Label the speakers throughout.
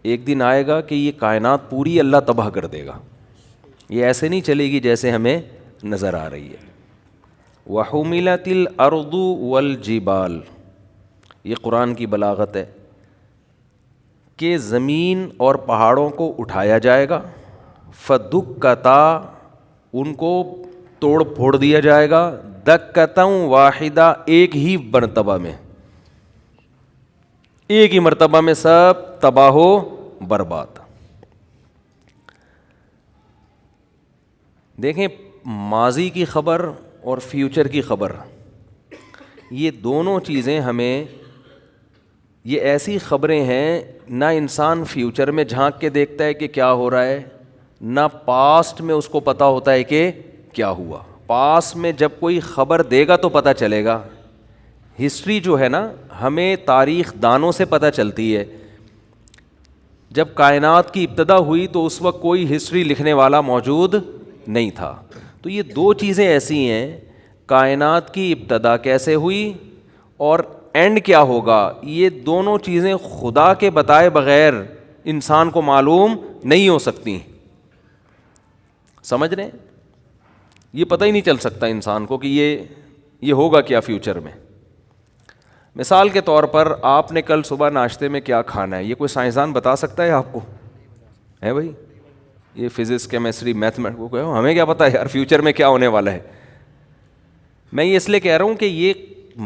Speaker 1: ایک دن آئے گا کہ یہ کائنات پوری اللہ تباہ کر دے گا. یہ ایسے نہیں چلے گی جیسے ہمیں نظر آ رہی ہے. وَحُمِلَتِ الْأَرْضُ وَالْجِبَالُ، یہ قرآن کی بلاغت ہے کہ زمین اور پہاڑوں کو اٹھایا جائے گا. فَدُكَّتَا، ان کو توڑ پھوڑ دیا جائے گا. دَكَّةً وَاحِدَةً، ایک ہی مرتبہ میں، ایک ہی مرتبہ میں سب تباہ و برباد. دیکھیں ماضی کی خبر اور فیوچر کی خبر، یہ دونوں چیزیں ہمیں، یہ ایسی خبریں ہیں نہ انسان فیوچر میں جھانک کے دیکھتا ہے کہ کیا ہو رہا ہے، نہ پاسٹ میں اس کو پتہ ہوتا ہے کہ کیا ہوا. پاسٹ میں جب کوئی خبر دے گا تو پتہ چلے گا. ہسٹری جو ہے نا ہمیں تاریخ دانوں سے پتہ چلتی ہے. جب کائنات کی ابتدا ہوئی تو اس وقت کوئی ہسٹری لکھنے والا موجود نہیں تھا. تو یہ دو چیزیں ایسی ہیں، کائنات کی ابتدا کیسے ہوئی اور اینڈ کیا ہوگا، یہ دونوں چیزیں خدا کے بتائے بغیر انسان کو معلوم نہیں ہو سکتی. سمجھ رہے ہیں؟ یہ پتہ ہی نہیں چل سکتا انسان کو کہ یہ ہوگا کیا فیوچر میں. مثال کے طور پر آپ نے کل صبح ناشتے میں کیا کھانا ہے، یہ کوئی سائنسدان بتا سکتا ہے آپ کو؟ ہے بھائی، یہ فزکس کیمسٹری میتھمیٹکس کو ہمیں کیا پتہ ہے یار فیوچر میں کیا ہونے والا ہے. میں یہ اس لیے کہہ رہا ہوں کہ یہ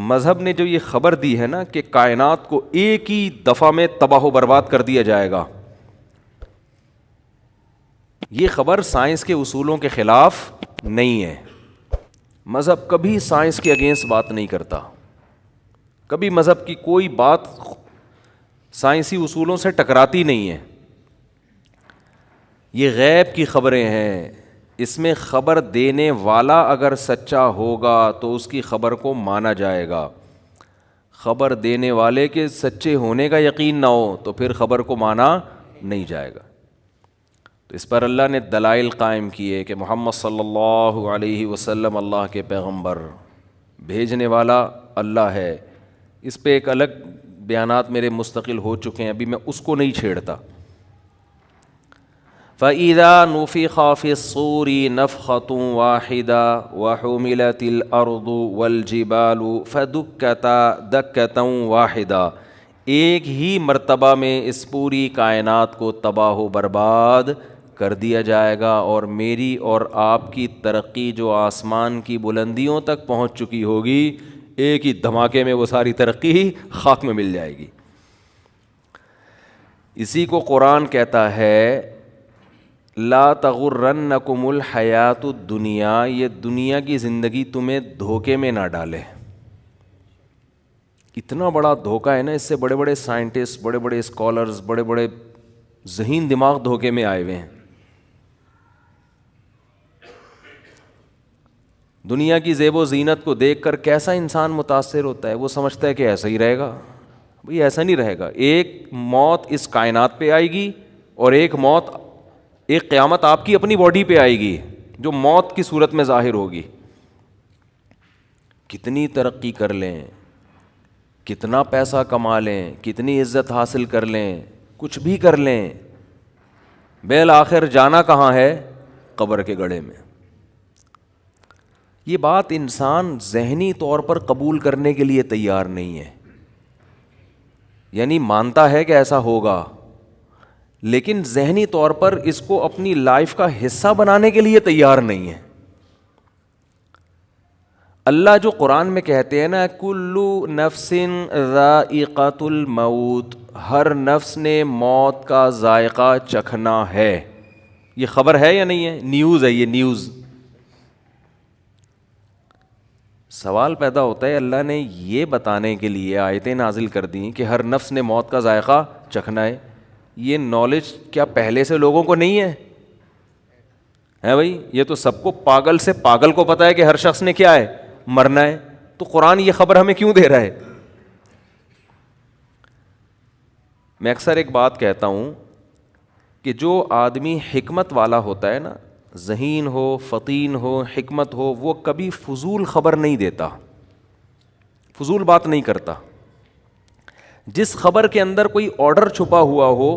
Speaker 1: مذہب نے جو یہ خبر دی ہے نا کہ کائنات کو ایک ہی دفعہ میں تباہ و برباد کر دیا جائے گا، یہ خبر سائنس کے اصولوں کے خلاف نہیں ہے. مذہب کبھی سائنس کے اگینسٹ بات نہیں کرتا، کبھی مذہب کی کوئی بات سائنسی اصولوں سے ٹکراتی نہیں ہے. یہ غیب کی خبریں ہیں، اس میں خبر دینے والا اگر سچا ہوگا تو اس کی خبر کو مانا جائے گا. خبر دینے والے کے سچے ہونے کا یقین نہ ہو تو پھر خبر کو مانا نہیں جائے گا. تو اس پر اللہ نے دلائل قائم کیے کہ محمد صلی اللہ علیہ وسلم اللہ کے پیغمبر، بھیجنے والا اللہ ہے. اس پہ ایک الگ بیانات میرے مستقل ہو چکے ہیں، ابھی میں اس کو نہیں چھیڑتا. فَإِذَا نُفِخَ فِي الصُّورِ نَفْخَةٌ وَاحِدَةٌ وَحُمِلَتِ الْأَرْضُ وَالْجِبَالُ فَدُكَّتَا دَكَّةً وَاحِدَةً، ایک ہی مرتبہ میں اس پوری کائنات کو تباہ و برباد کر دیا جائے گا، اور میری اور آپ کی ترقی جو آسمان کی بلندیوں تک پہنچ چکی ہوگی، ایک ہی دھماکے میں وہ ساری ترقی خاک میں مل جائے گی. اسی کو قرآن کہتا ہے لا تغرنکم الحیات الدنیا، یہ دنیا کی زندگی تمہیں دھوکے میں نہ ڈالے. اتنا بڑا دھوکہ ہے نا، اس سے بڑے بڑے سائنٹسٹ، بڑے بڑے اسکالرز، بڑے بڑے ذہین دماغ دھوکے میں آئے ہوئے ہیں. دنیا کی زیب و زینت کو دیکھ کر کیسا انسان متاثر ہوتا ہے، وہ سمجھتا ہے کہ ایسا ہی رہے گا. بھئی ایسا نہیں رہے گا. ایک موت اس کائنات پہ آئے گی اور ایک قیامت آپ کی اپنی باڈی پہ آئے گی جو موت کی صورت میں ظاہر ہوگی. کتنی ترقی کر لیں، کتنا پیسہ کما لیں، کتنی عزت حاصل کر لیں، کچھ بھی کر لیں، بالآخر جانا کہاں ہے؟ قبر کے گڑھے میں. یہ بات انسان ذہنی طور پر قبول کرنے کے لیے تیار نہیں ہے. یعنی مانتا ہے کہ ایسا ہوگا، لیکن ذہنی طور پر اس کو اپنی لائف کا حصہ بنانے کے لیے تیار نہیں ہے. اللہ جو قرآن میں کہتے ہیں نا کلو نفس ذائقۃ الموت، ہر نفس نے موت کا ذائقہ چکھنا ہے. یہ خبر ہے یا نہیں ہے؟ نیوز ہے، یہ نیوز. سوال پیدا ہوتا ہے اللہ نے یہ بتانے کے لیے آیتیں نازل کر دیں کہ ہر نفس نے موت کا ذائقہ چکھنا ہے. یہ نالج کیا پہلے سے لوگوں کو نہیں ہے بھائی؟ یہ تو سب کو، پاگل سے پاگل کو پتا ہے کہ ہر شخص نے کیا ہے؟ مرنا ہے. تو قرآن یہ خبر ہمیں کیوں دے رہا ہے؟ میں اکثر ایک بات کہتا ہوں کہ جو آدمی حکمت والا ہوتا ہے نا، ذہین ہو، فطین ہو، حکمت ہو، وہ کبھی فضول خبر نہیں دیتا، فضول بات نہیں کرتا. جس خبر کے اندر کوئی آرڈر چھپا ہوا ہو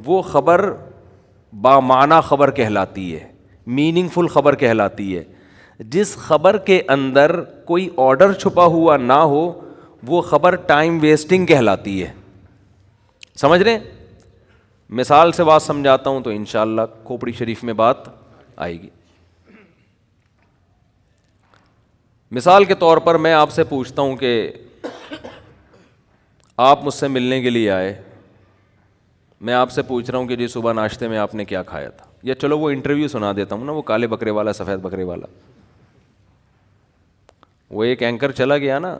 Speaker 1: وہ خبر بامعنی خبر کہلاتی ہے, میننگ فل خبر کہلاتی ہے. جس خبر کے اندر کوئی آرڈر چھپا ہوا نہ ہو وہ خبر ٹائم ویسٹنگ کہلاتی ہے. سمجھ رہے ہیں؟ مثال سے بات سمجھاتا ہوں تو انشاءاللہ کھوپڑی شریف میں بات آئے گی. مثال کے طور پر میں آپ سے پوچھتا ہوں کہ آپ مجھ سے ملنے کے لیے آئے, میں آپ سے پوچھ رہا ہوں کہ جی صبح ناشتے میں آپ نے کیا کھایا تھا, یا چلو وہ انٹرویو سنا دیتا ہوں نا, وہ کالے بکرے والا سفید بکرے والا. وہ ایک اینکر چلا گیا نا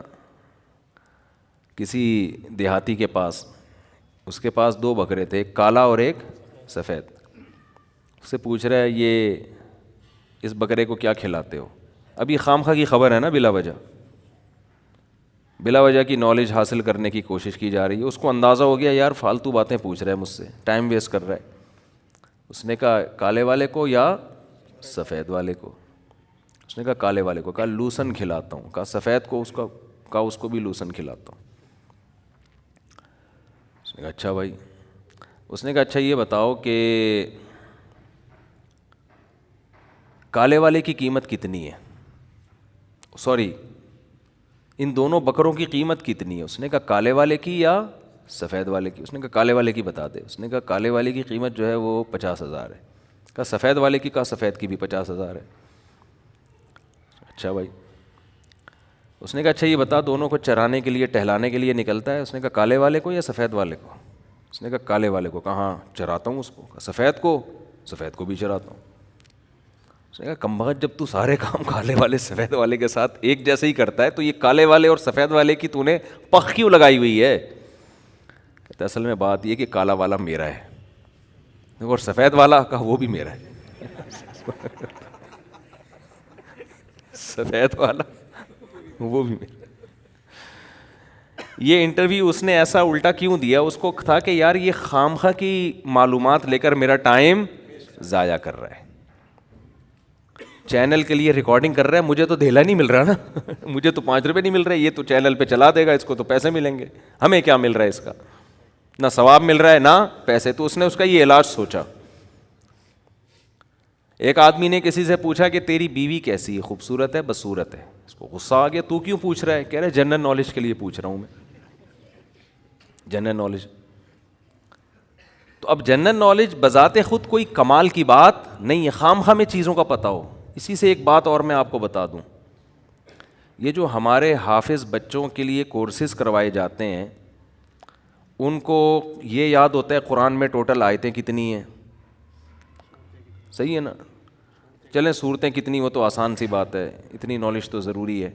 Speaker 1: کسی دیہاتی کے پاس, اس کے پاس 2 بکرے تھے, ایک کالا اور ایک سفید. اس سے پوچھ رہا ہے یہ اس بکرے کو کیا کھلاتے ہو؟ ابھی خامخواہ کی خبر ہے نا, بلا وجہ کی نالج حاصل کرنے کی کوشش کی جا رہی ہے. اس کو اندازہ ہو گیا یار فالتو باتیں پوچھ رہا ہے مجھ سے, ٹائم ویسٹ کر رہا ہے. اس نے کہا کالے والے کو یا سفید والے کو؟ اس نے کہا کالے والے کو. کہا لوسن کھلاتا ہوں. کہا سفید کو؟ اس کو بھی لوسن کھلاتا ہوں. اس نے کہا اچھا بھائی. اس نے کہا اچھا یہ بتاؤ کہ کالے والے کی قیمت کتنی ہے, سوری ان دونوں بکروں کی قیمت کتنی ہے؟ اس نے کہا کالے والے کی یا سفید والے کی؟ اس نے کہا کالے والے کی بتا دے. اس نے کہا کالے والے کی قیمت جو ہے وہ 50,000 ہے. کہا سفید والے کی؟ کہا سفید کی بھی 50,000 ہے. اچھا بھائی. اس نے کہا اچھا یہ بتا دونوں کو چرانے کے لیے ٹہلانے کے لیے نکلتا ہے؟ اس نے کہا کالے والے کو یا سفید والے کو؟ اس نے کہا کالے والے کو. کہا ہاں چراتا ہوں اس کو. کہا سفید کو؟ سفید کو بھی چراتا ہوں. اس نے کہا کم بخت جب تو سارے کام کالے والے سفید والے کے ساتھ ایک جیسے ہی کرتا ہے تو یہ کالے والے اور سفید والے کی تو نے پخ کیوں لگائی ہوئی ہے؟ کہتا اصل میں بات یہ کہ کالا والا میرا ہے اور سفید والا کا وہ بھی میرا ہے. سفید والا وہ بھی میرا. یہ انٹرویو اس نے ایسا الٹا کیوں دیا؟ اس کو تھا کہ یار یہ خامخواہ کی معلومات لے کر میرا ٹائم ضائع کر رہا ہے, چینل کے لیے ریکارڈنگ کر رہا ہے, مجھے تو دھیلا نہیں مل رہا نا, مجھے تو 5 روپے نہیں مل رہے, یہ تو چینل پہ چلا دے گا, اس کو تو پیسے ملیں گے, ہمیں کیا مل رہا ہے اس کا؟ نہ ثواب مل رہا ہے نہ پیسے. تو اس نے اس کا یہ علاج سوچا. ایک آدمی نے کسی سے پوچھا کہ تیری بیوی کیسی ہے, خوبصورت ہے بدصورت ہے؟ اس کو غصہ آ گیا, تو کیوں پوچھ رہا ہے؟ کہہ رہے جنرل نالج کے لیے پوچھ رہا ہوں میں, جنرل نالج. تو اب جنرل نالج بذات خود کوئی کمال کی بات نہیں ہے, خواہ میں چیزوں کا پتہ ہو. اسی سے ایک بات اور میں آپ کو بتا دوں, یہ جو ہمارے حافظ بچوں کے لیے کورسز کروائے جاتے ہیں ان کو یہ یاد ہوتا ہے قرآن میں ٹوٹل آیتیں کتنی ہیں, صحیح ہے نا؟ چلیں صورتیں کتنی, وہ تو آسان سی بات ہے, اتنی نالج تو ضروری ہے.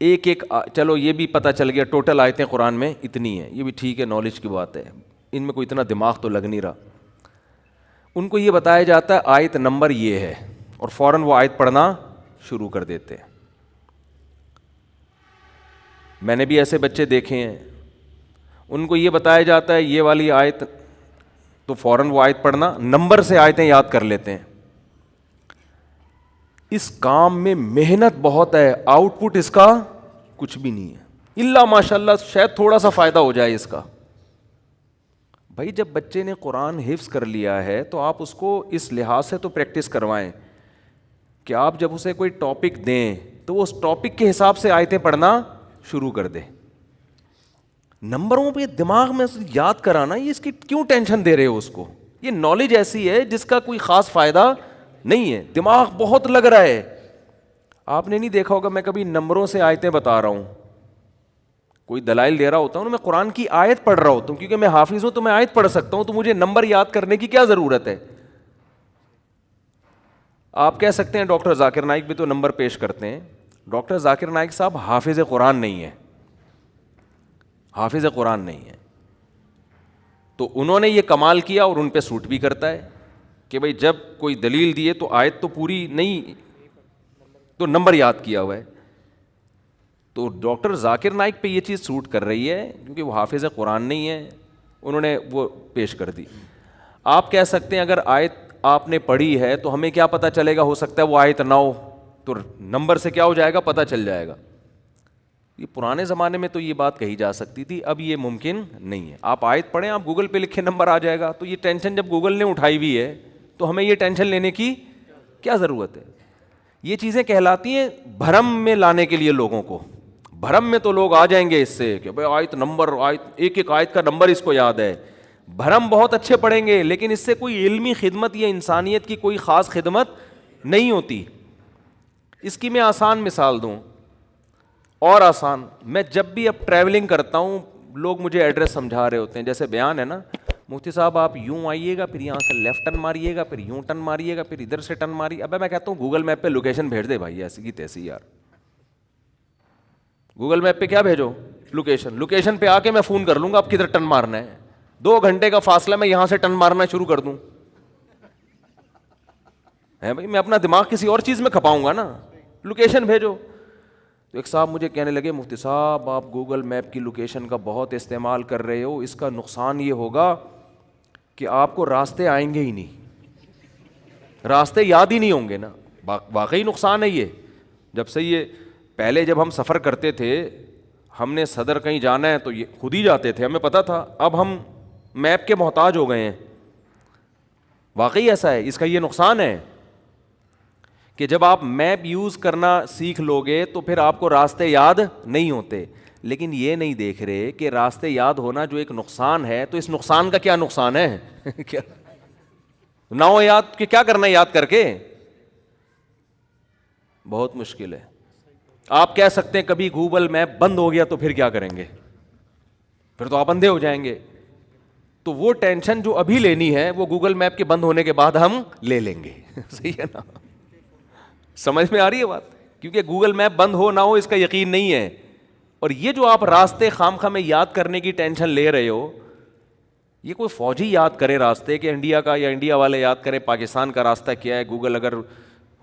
Speaker 1: ایک چلو یہ بھی پتہ چل گیا ٹوٹل آیتیں قرآن میں اتنی ہیں, یہ بھی ٹھیک ہے, نالج کی بات ہے, ان میں کوئی اتنا دماغ تو لگ نہیں رہا. ان کو یہ بتایا جاتا ہے آیت نمبر یہ ہے, اور فوراً وہ آیت پڑھنا شروع کر دیتے ہیں. میں نے بھی ایسے بچے دیکھے ہیں, ان کو یہ بتایا جاتا ہے یہ والی آیت, تو فوراً وہ آیت پڑھنا, نمبر سے آیتیں یاد کر لیتے ہیں. اس کام میں محنت بہت ہے, آؤٹ پٹ اس کا کچھ بھی نہیں ہے, الا ماشاء اللہ شاید تھوڑا سا فائدہ ہو جائے اس کا. بھائی جب بچے نے قرآن حفظ کر لیا ہے تو آپ اس کو اس لحاظ سے تو پریکٹس کروائیں کہ آپ جب اسے کوئی ٹاپک دیں تو وہ اس ٹاپک کے حساب سے آیتیں پڑھنا شروع کر دے. نمبروں پہ دماغ میں یاد کرانا, یہ اس کی کیوں ٹینشن دے رہے ہو اس کو؟ یہ نالج ایسی ہے جس کا کوئی خاص فائدہ نہیں ہے, دماغ بہت لگ رہا ہے. آپ نے نہیں دیکھا ہوگا میں کبھی نمبروں سے آیتیں بتا رہا ہوں, کوئی دلائل دے رہا ہوتا ہوں, میں قرآن کی آیت پڑھ رہا ہوتا ہوں کیونکہ میں حافظ ہوں تو میں آیت پڑھ سکتا ہوں, تو مجھے نمبر یاد کرنے کی کیا ضرورت ہے؟ آپ کہہ سکتے ہیں ڈاکٹر ذاکر نائک بھی تو نمبر پیش کرتے ہیں. ڈاکٹر ذاکر نائک صاحب حافظ قرآن نہیں ہے, حافظ قرآن نہیں ہے. تو انہوں نے یہ کمال کیا اور ان پہ سوٹ بھی کرتا ہے کہ بھائی جب کوئی دلیل دیے تو آیت تو پوری نہیں, تو نمبر یاد کیا ہوا ہے. تو ڈاکٹر ذاکر نائک پہ یہ چیز سوٹ کر رہی ہے کیونکہ وہ حافظ قرآن نہیں ہے, انہوں نے وہ پیش کر دی. آپ کہہ سکتے ہیں اگر آیت آپ نے پڑھی ہے تو ہمیں کیا پتہ چلے گا, ہو سکتا ہے وہ آیت نہ ہو, تو نمبر سے کیا ہو جائے گا, پتہ چل جائے گا. یہ پرانے زمانے میں تو یہ بات کہی جا سکتی تھی, اب یہ ممکن نہیں ہے. آپ آیت پڑھیں, آپ گوگل پہ لکھے نمبر آ جائے گا. تو یہ ٹینشن جب گوگل نے اٹھائی ہوئی ہے تو ہمیں یہ ٹینشن لینے کی کیا ضرورت ہے. یہ چیزیں کہلاتی ہیں بھرم میں لانے کے لیے لوگوں کو. بھرم میں تو لوگ آ جائیں گے اس سے کہ بھائی آیت نمبر, آیت ایک ایک آیت کا نمبر اس کو یاد ہے. بھرم بہت اچھے پڑھیں گے لیکن اس سے کوئی علمی خدمت یا انسانیت کی کوئی خاص خدمت نہیں ہوتی. اس کی میں آسان مثال دوں, اور آسان, میں جب بھی اب ٹریولنگ کرتا ہوں لوگ مجھے ایڈریس سمجھا رہے ہوتے ہیں. جیسے بیان ہے نا, مفتی صاحب آپ یوں آئیے گا, پھر یہاں سے لیفٹ ٹرن ماریے گا, پھر یوں ٹرن ماریے گا, پھر ادھر سے ٹرن ماریے. ابے میں کہتا ہوں گوگل میپ پہ لوکیشن بھیج دے بھائی, ایسی کی تیسی یار. گوگل میپ پہ کیا بھیجو, لوکیشن پہ آ کے میں فون کر لوں گا آپ کدھر ٹرن مارنا ہے. 2 گھنٹے کا فاصلہ, میں یہاں سے ٹرن مارنا شروع کر دوں ہے بھائی, میں اپنا دماغ کسی اور چیز میں کھپاؤں گا نا. لوکیشن بھیجو. تو ایک صاحب مجھے کہنے لگے, مفتی صاحب آپ گوگل میپ کی لوکیشن کا بہت استعمال کر رہے ہو, اس کا نقصان یہ ہوگا کہ آپ کو راستے آئیں گے ہی نہیں, راستے یاد ہی نہیں ہوں گے نا. واقعی نقصان ہے یہ. جب سے یہ پہلے جب ہم سفر کرتے تھے, ہم نے صدر کہیں جانا ہے تو یہ خود ہی جاتے تھے, ہمیں پتہ تھا. اب ہم میپ کے محتاج ہو گئے ہیں. واقعی ایسا ہے, اس کا یہ نقصان ہے کہ جب آپ میپ یوز کرنا سیکھ لو گے تو پھر آپ کو راستے یاد نہیں ہوتے. لیکن یہ نہیں دیکھ رہے کہ راستے یاد ہونا جو ایک نقصان ہے, تو اس نقصان کا کیا نقصان ہے کیا نہ ہو یاد, کہ کیا کرنا ہے یاد کر کے, بہت مشکل ہے. آپ کہہ سکتے ہیں کبھی گوگل میپ بند ہو گیا تو پھر کیا کریں گے, پھر تو آپ اندھے ہو جائیں گے. تو وہ ٹینشن جو ابھی لینی ہے وہ گوگل میپ کے بند ہونے کے بعد ہم لے لیں گے. صحیح ہے نا, سمجھ میں آ رہی ہے بات. کیونکہ گوگل میپ بند ہو نہ ہو اس کا یقین نہیں ہے. اور یہ جو آپ راستے خامخواہ میں یاد کرنے کی ٹینشن لے رہے ہو, یہ کوئی فوجی یاد کرے راستے کہ انڈیا کا, یا انڈیا والے یاد کرے پاکستان کا راستہ کیا ہے. گوگل اگر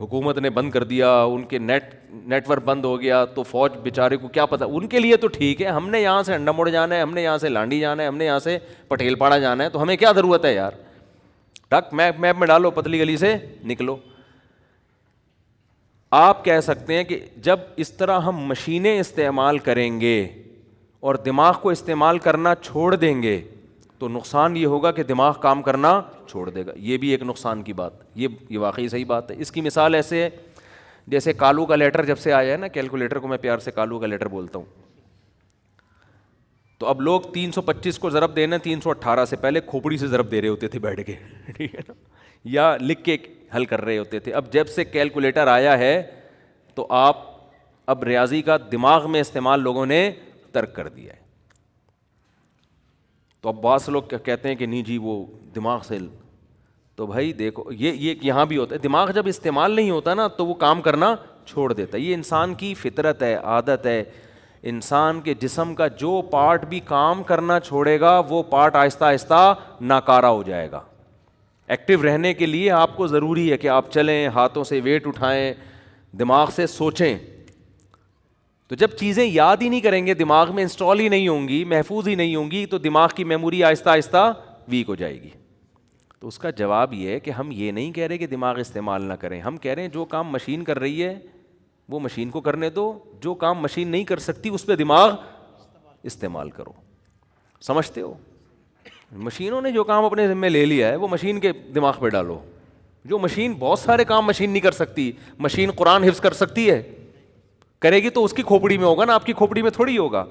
Speaker 1: حکومت نے بند کر دیا, ان کے نیٹ ورک بند ہو گیا, تو فوج بیچارے کو کیا پتہ. ان کے لیے تو ٹھیک ہے, ہم نے یہاں سے انڈا موڑ جانا ہے, ہم نے یہاں سے لانڈی جانا ہے, ہم نے یہاں سے پٹیل پاڑا جانا ہے, تو ہمیں کیا ضرورت ہے یار. ٹک میپ میں ڈالو, پتلی گلی سے نکلو. آپ کہہ سکتے ہیں کہ جب اس طرح ہم مشینیں استعمال کریں گے اور دماغ کو استعمال کرنا چھوڑ دیں گے تو نقصان یہ ہوگا کہ دماغ کام کرنا چھوڑ دے گا. یہ بھی ایک نقصان کی بات, یہ واقعی صحیح بات ہے. اس کی مثال ایسے ہے جیسے کالو کا لیٹر جب سے آیا ہے نا, کیلکولیٹر کو میں پیار سے کالو کا لیٹر بولتا ہوں. تو اب لوگ 325 کو ضرب دینا 318 سے پہلے کھوپڑی سے ضرب دے رہے ہوتے تھے بیٹھ کے, ٹھیک ہے نا, یا لکھ کے حل کر رہے ہوتے تھے. اب جب سے کیلکولیٹر آیا ہے تو آپ اب ریاضی کا دماغ میں استعمال لوگوں نے ترک کر دیا ہے. تو اب بعض لوگ کہتے ہیں کہ نہیں جی وہ دماغ سے, تو بھائی دیکھو یہ یہاں بھی ہوتا ہے. دماغ جب استعمال نہیں ہوتا نا تو وہ کام کرنا چھوڑ دیتا ہے. یہ انسان کی فطرت ہے, عادت ہے. انسان کے جسم کا جو پارٹ بھی کام کرنا چھوڑے گا وہ پارٹ آہستہ آہستہ ناکارہ ہو جائے گا. ایکٹیو رہنے کے لیے آپ کو ضروری ہے کہ آپ چلیں, ہاتھوں سے ویٹ اٹھائیں, دماغ سے سوچیں. تو جب چیزیں یاد ہی نہیں کریں گے, دماغ میں انسٹال ہی نہیں ہوں گی, محفوظ ہی نہیں ہوں گی, تو دماغ کی میموری آہستہ آہستہ ویک ہو جائے گی. تو اس کا جواب یہ ہے کہ ہم یہ نہیں کہہ رہے کہ دماغ استعمال نہ کریں, ہم کہہ رہے ہیں جو کام مشین کر رہی ہے وہ مشین کو کرنے دو, جو کام مشین نہیں کر سکتی اس پہ دماغ استعمال کرو. سمجھتے ہو؟ مشینوں نے جو کام اپنے ذمہ لے لیا ہے وہ مشین کے دماغ پہ ڈالو. جو مشین, بہت سارے کام مشین نہیں کر سکتی. مشین قرآن حفظ کر سکتی ہے, کرے گی تو اس کی کھوپڑی میں ہوگا نا, آپ کی کھوپڑی میں تھوڑی ہوگا.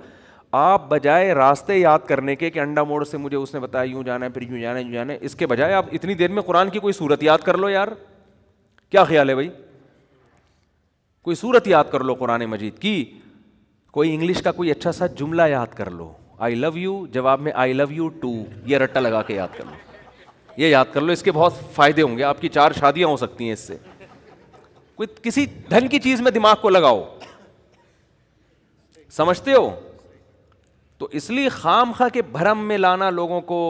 Speaker 1: آپ بجائے راستے یاد کرنے کے کہ انڈا موڑ سے مجھے اس نے بتایا یوں جانا ہے, پھر یوں جانا ہے, یوں جانا ہے, اس کے بجائے آپ اتنی دیر میں قرآن کی کوئی صورت یاد کر لو یار. کیا خیال ہے بھائی؟ کوئی صورت یاد کر لو قرآن مجید کی, کوئی انگلش کا کوئی اچھا سا جملہ یاد کر لو. آئی لو یو جواب میں آئی لو یو ٹو, یہ رٹا لگا کے یاد کر لو, یہ یاد کر لو. اس کے بہت فائدے ہوں گے, آپ کی 4 شادیاں ہو سکتی ہیں اس سے. کوئی کسی ڈھنگ کی چیز میں دماغ کو لگاؤ. سمجھتے ہو؟ تو اس لیے خام خواہ کے بھرم میں لانا لوگوں کو.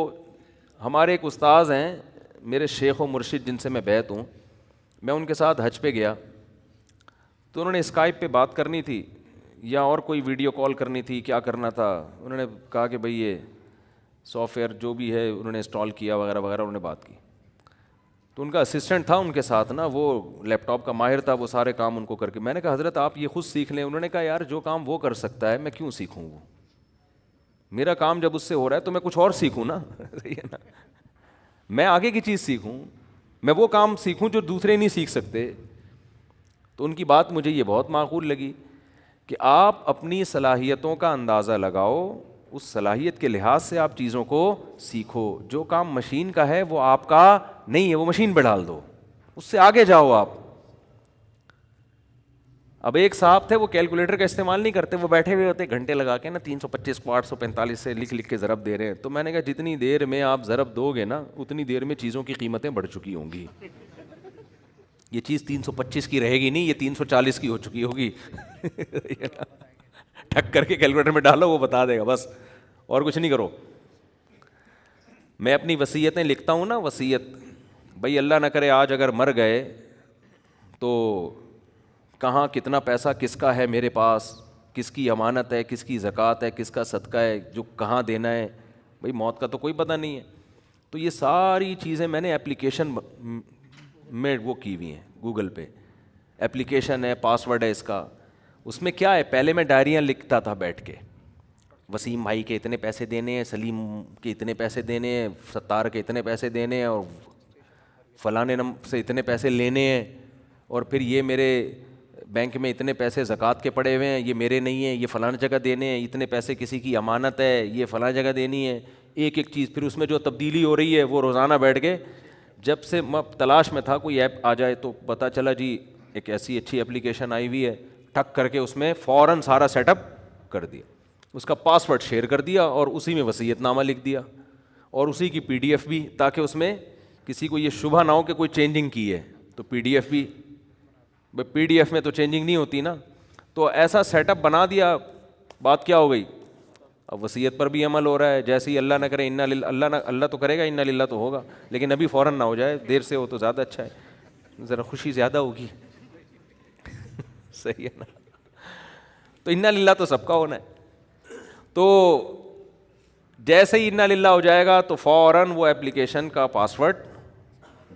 Speaker 1: ہمارے ایک استاذ ہیں, میرے شیخ و مرشد جن سے میں بیعت ہوں, میں ان کے ساتھ حج پہ گیا تو انہوں نے اسکائپ پہ بات کرنی تھی یا اور کوئی ویڈیو کال کرنی تھی, کیا کرنا تھا. انہوں نے کہا کہ بھئی یہ سافٹ ویئر جو بھی ہے انہوں نے انسٹال کیا وغیرہ وغیرہ, انہوں نے بات کی. تو ان کا اسسٹنٹ تھا ان کے ساتھ نا, وہ لیپ ٹاپ کا ماہر تھا, وہ سارے کام ان کو کر کے. میں نے کہا حضرت آپ یہ خود سیکھ لیں. انہوں نے کہا یار جو کام وہ کر سکتا ہے میں کیوں سیکھوں, وہ میرا کام جب اس سے ہو رہا ہے تو میں کچھ اور سیکھوں نا. صحیح ہے نا, میں آگے کی چیز سیکھوں, میں وہ کام سیکھوں جو دوسرے نہیں سیکھ سکتے. تو ان کی بات مجھے یہ بہت معقول لگی کہ آپ اپنی صلاحیتوں کا اندازہ لگاؤ, اس صلاحیت کے لحاظ سے آپ چیزوں کو سیکھو. جو کام مشین کا ہے وہ آپ کا نہیں ہے, وہ مشین پہ ڈال دو, اس سے آگے جاؤ آپ. اب ایک صاحب تھے وہ کیلکولیٹر کا استعمال نہیں کرتے, وہ بیٹھے ہوئے ہوتے گھنٹے لگا کے نا 325 کو 845 سے لکھ کے ضرب دے رہے ہیں. تو میں نے کہا جتنی دیر میں آپ ضرب دو گے نا اتنی دیر میں چیزوں کی قیمتیں بڑھ چکی ہوں گی. یہ چیز 325 کی رہے گی نہیں, یہ 340 کی ہو چکی ہوگی. ٹھک کر کے کیلکولیٹر میں ڈالو, وہ بتا دے گا, بس اور کچھ نہیں کرو. میں اپنی وصیتیں لکھتا ہوں نا, وصیت بھائی اللہ نہ کرے آج اگر مر گئے تو کہاں کتنا پیسہ کس کا ہے میرے پاس, کس کی امانت ہے, کس کی زکوٰۃ ہے, کس کا صدقہ ہے, جو کہاں دینا ہے. بھائی موت کا تو کوئی پتہ نہیں ہے. تو یہ ساری چیزیں میں نے اپلیکیشن میں وہ کی ہوئی ہیں, گوگل پہ اپلیکیشن ہے, پاسورڈ ہے اس کا. اس میں کیا ہے, پہلے میں ڈائریاں لکھتا تھا بیٹھ کے, وسیم بھائی کے اتنے پیسے دینے ہیں, سلیم کے اتنے پیسے دینے ہیں, ستار کے اتنے پیسے دینے ہیں, اور فلانے سے اتنے پیسے لینے ہیں, اور پھر یہ میرے بینک میں اتنے پیسے زکوٰۃ کے پڑے ہوئے ہیں, یہ میرے نہیں ہیں, یہ فلاں جگہ دینے ہیں, اتنے پیسے کسی کی امانت ہے, یہ فلاں جگہ دینی ہے. ایک ایک چیز پھر اس میں جو تبدیلی ہو رہی ہے وہ روزانہ بیٹھ کے, جب سے میں تلاش میں تھا کوئی ایپ آ جائے تو پتہ چلا جی ایک ایسی اچھی اپلیکیشن آئی ہوئی ہے, ٹک کر کے اس میں فوراً سارا سیٹ اپ کر دیا, اس کا پاسورڈ شیئر کر دیا اور اسی میں وصیت نامہ لکھ دیا, اور اسی کی PDF بھی, تاکہ اس میں کسی کو یہ شبہ نہ ہو کہ کوئی چینجنگ کی ہے. تو PDF بھی, PDF میں تو چینجنگ نہیں ہوتی نا. تو ایسا سیٹ اپ بنا دیا, بات کیا ہو گئی, اب وصیت پر بھی عمل ہو رہا ہے. جیسے ہی اللہ نہ کرے اللہ تو کرے گا, انا للہ تو ہوگا, لیکن ابھی فوراً نہ ہو جائے, دیر سے ہو تو زیادہ اچھا ہے, ذرا خوشی زیادہ ہوگی. صحیح ہے نا. تو انا للہ تو سب کا ہونا ہے. تو جیسے ہی انا للہ ہو جائے گا تو فوراً وہ ایپلیکیشن کا پاسورڈ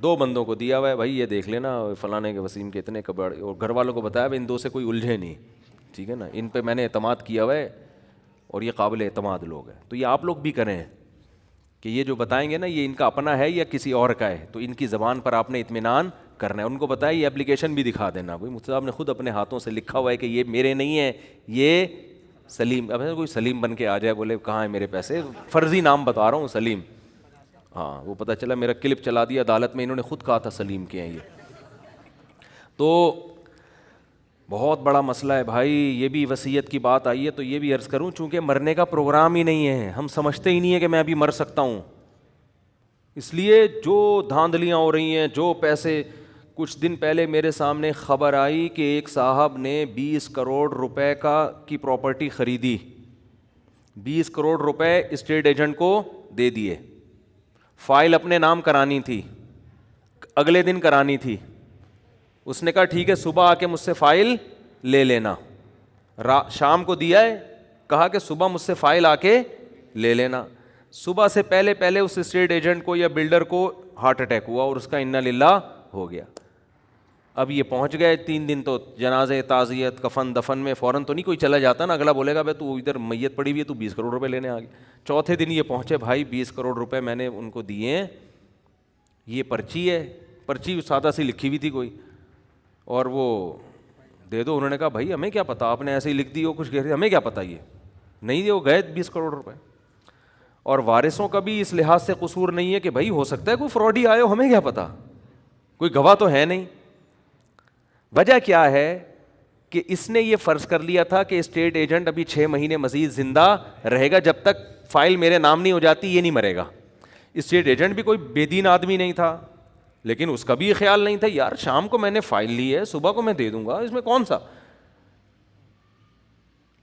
Speaker 1: 2 بندوں کو دیا ہوا ہے, بھائی یہ دیکھ لینا فلانے کے وسیم کے اتنے کبڑ, اور گھر والوں کو بتایا بھائی ان 2 سے کوئی الجھے نہیں, ٹھیک ہے نا, ان پہ میں نے اعتماد کیا ہوا ہے اور یہ قابل اعتماد لوگ ہیں. تو یہ آپ لوگ بھی کریں کہ یہ جو بتائیں گے نا یہ ان کا اپنا ہے یا کسی اور کا ہے, تو ان کی زبان پر آپ نے اطمینان کرنا ہے. ان کو بتایا یہ اپلیکیشن بھی دکھا دینا, بھائی مفتی صاحب نے خود اپنے ہاتھوں سے لکھا ہوا ہے کہ یہ میرے نہیں ہیں, یہ سلیم. اب کوئی سلیم بن کے آ جائے بولے کہاں ہے میرے پیسے, فرضی نام بتا رہا ہوں سلیم, ہاں وہ پتہ چلا میرا کلپ چلا دیا عدالت میں, انہوں نے خود کہا تھا سلیم کے ہیں یہ. تو بہت بڑا مسئلہ ہے بھائی. یہ بھی وصیت کی بات آئی ہے تو یہ بھی عرض کروں, چونکہ مرنے کا پروگرام ہی نہیں ہے, ہم سمجھتے ہی نہیں ہے کہ میں ابھی مر سکتا ہوں, اس لیے جو دھاندلیاں ہو رہی ہیں, جو پیسے. کچھ دن پہلے میرے سامنے خبر آئی کہ ایک صاحب نے 20 کروڑ روپے کی پراپرٹی خریدی, 20 کروڑ روپے اسٹیٹ ایجنٹ کو دے دیے. فائل اپنے نام کرانی تھی, اگلے دن کرانی تھی. اس نے کہا ٹھیک ہے صبح آ کے مجھ سے فائل لے لینا. شام کو دیا ہے, کہا کہ صبح مجھ سے فائل آ کے لے لینا. صبح سے پہلے اس اسٹیٹ ایجنٹ کو یا بلڈر کو ہارٹ اٹیک ہوا اور اس کا انا للہ ہو گیا. اب یہ پہنچ گئے 3 دن, تو جنازے, تعزیت, کفن دفن میں فوراً تو نہیں کوئی چلا جاتا نا, اگلا بولے گا بھائی تو ادھر میت پڑی ہوئی ہے تو 20 کروڑ روپے لینے آ گیا. چوتھے دن یہ پہنچے, بھائی 20 کروڑ روپے میں نے ان کو دیے ہیں, یہ پرچی ہے, پرچی سادہ سی لکھی ہوئی تھی کوئی, اور وہ دے دو. انہوں نے کہا بھائی ہمیں کیا پتا, آپ نے ایسے ہی لکھ دی ہو کچھ, ہمیں کیا پتا, یہ نہیں وہ گئے 20 کروڑ روپے. اور وارثوں کا بھی اس لحاظ سے قصور نہیں ہے کہ بھائی ہو سکتا ہے کوئی فراڈی آئے ہو, ہمیں کیا پتا, کوئی گواہ تو ہے نہیں. وجہ کیا ہے کہ اس نے یہ فرض کر لیا تھا کہ اسٹیٹ ایجنٹ ابھی 6 مہینے مزید زندہ رہے گا, جب تک فائل میرے نام نہیں ہو جاتی یہ نہیں مرے گا. اسٹیٹ ایجنٹ بھی کوئی بے دین آدمی نہیں تھا, لیکن اس کا بھی یہ خیال نہیں تھا یار شام کو میں نے فائل لی ہے, صبح کو میں دے دوں گا, اس میں کون سا.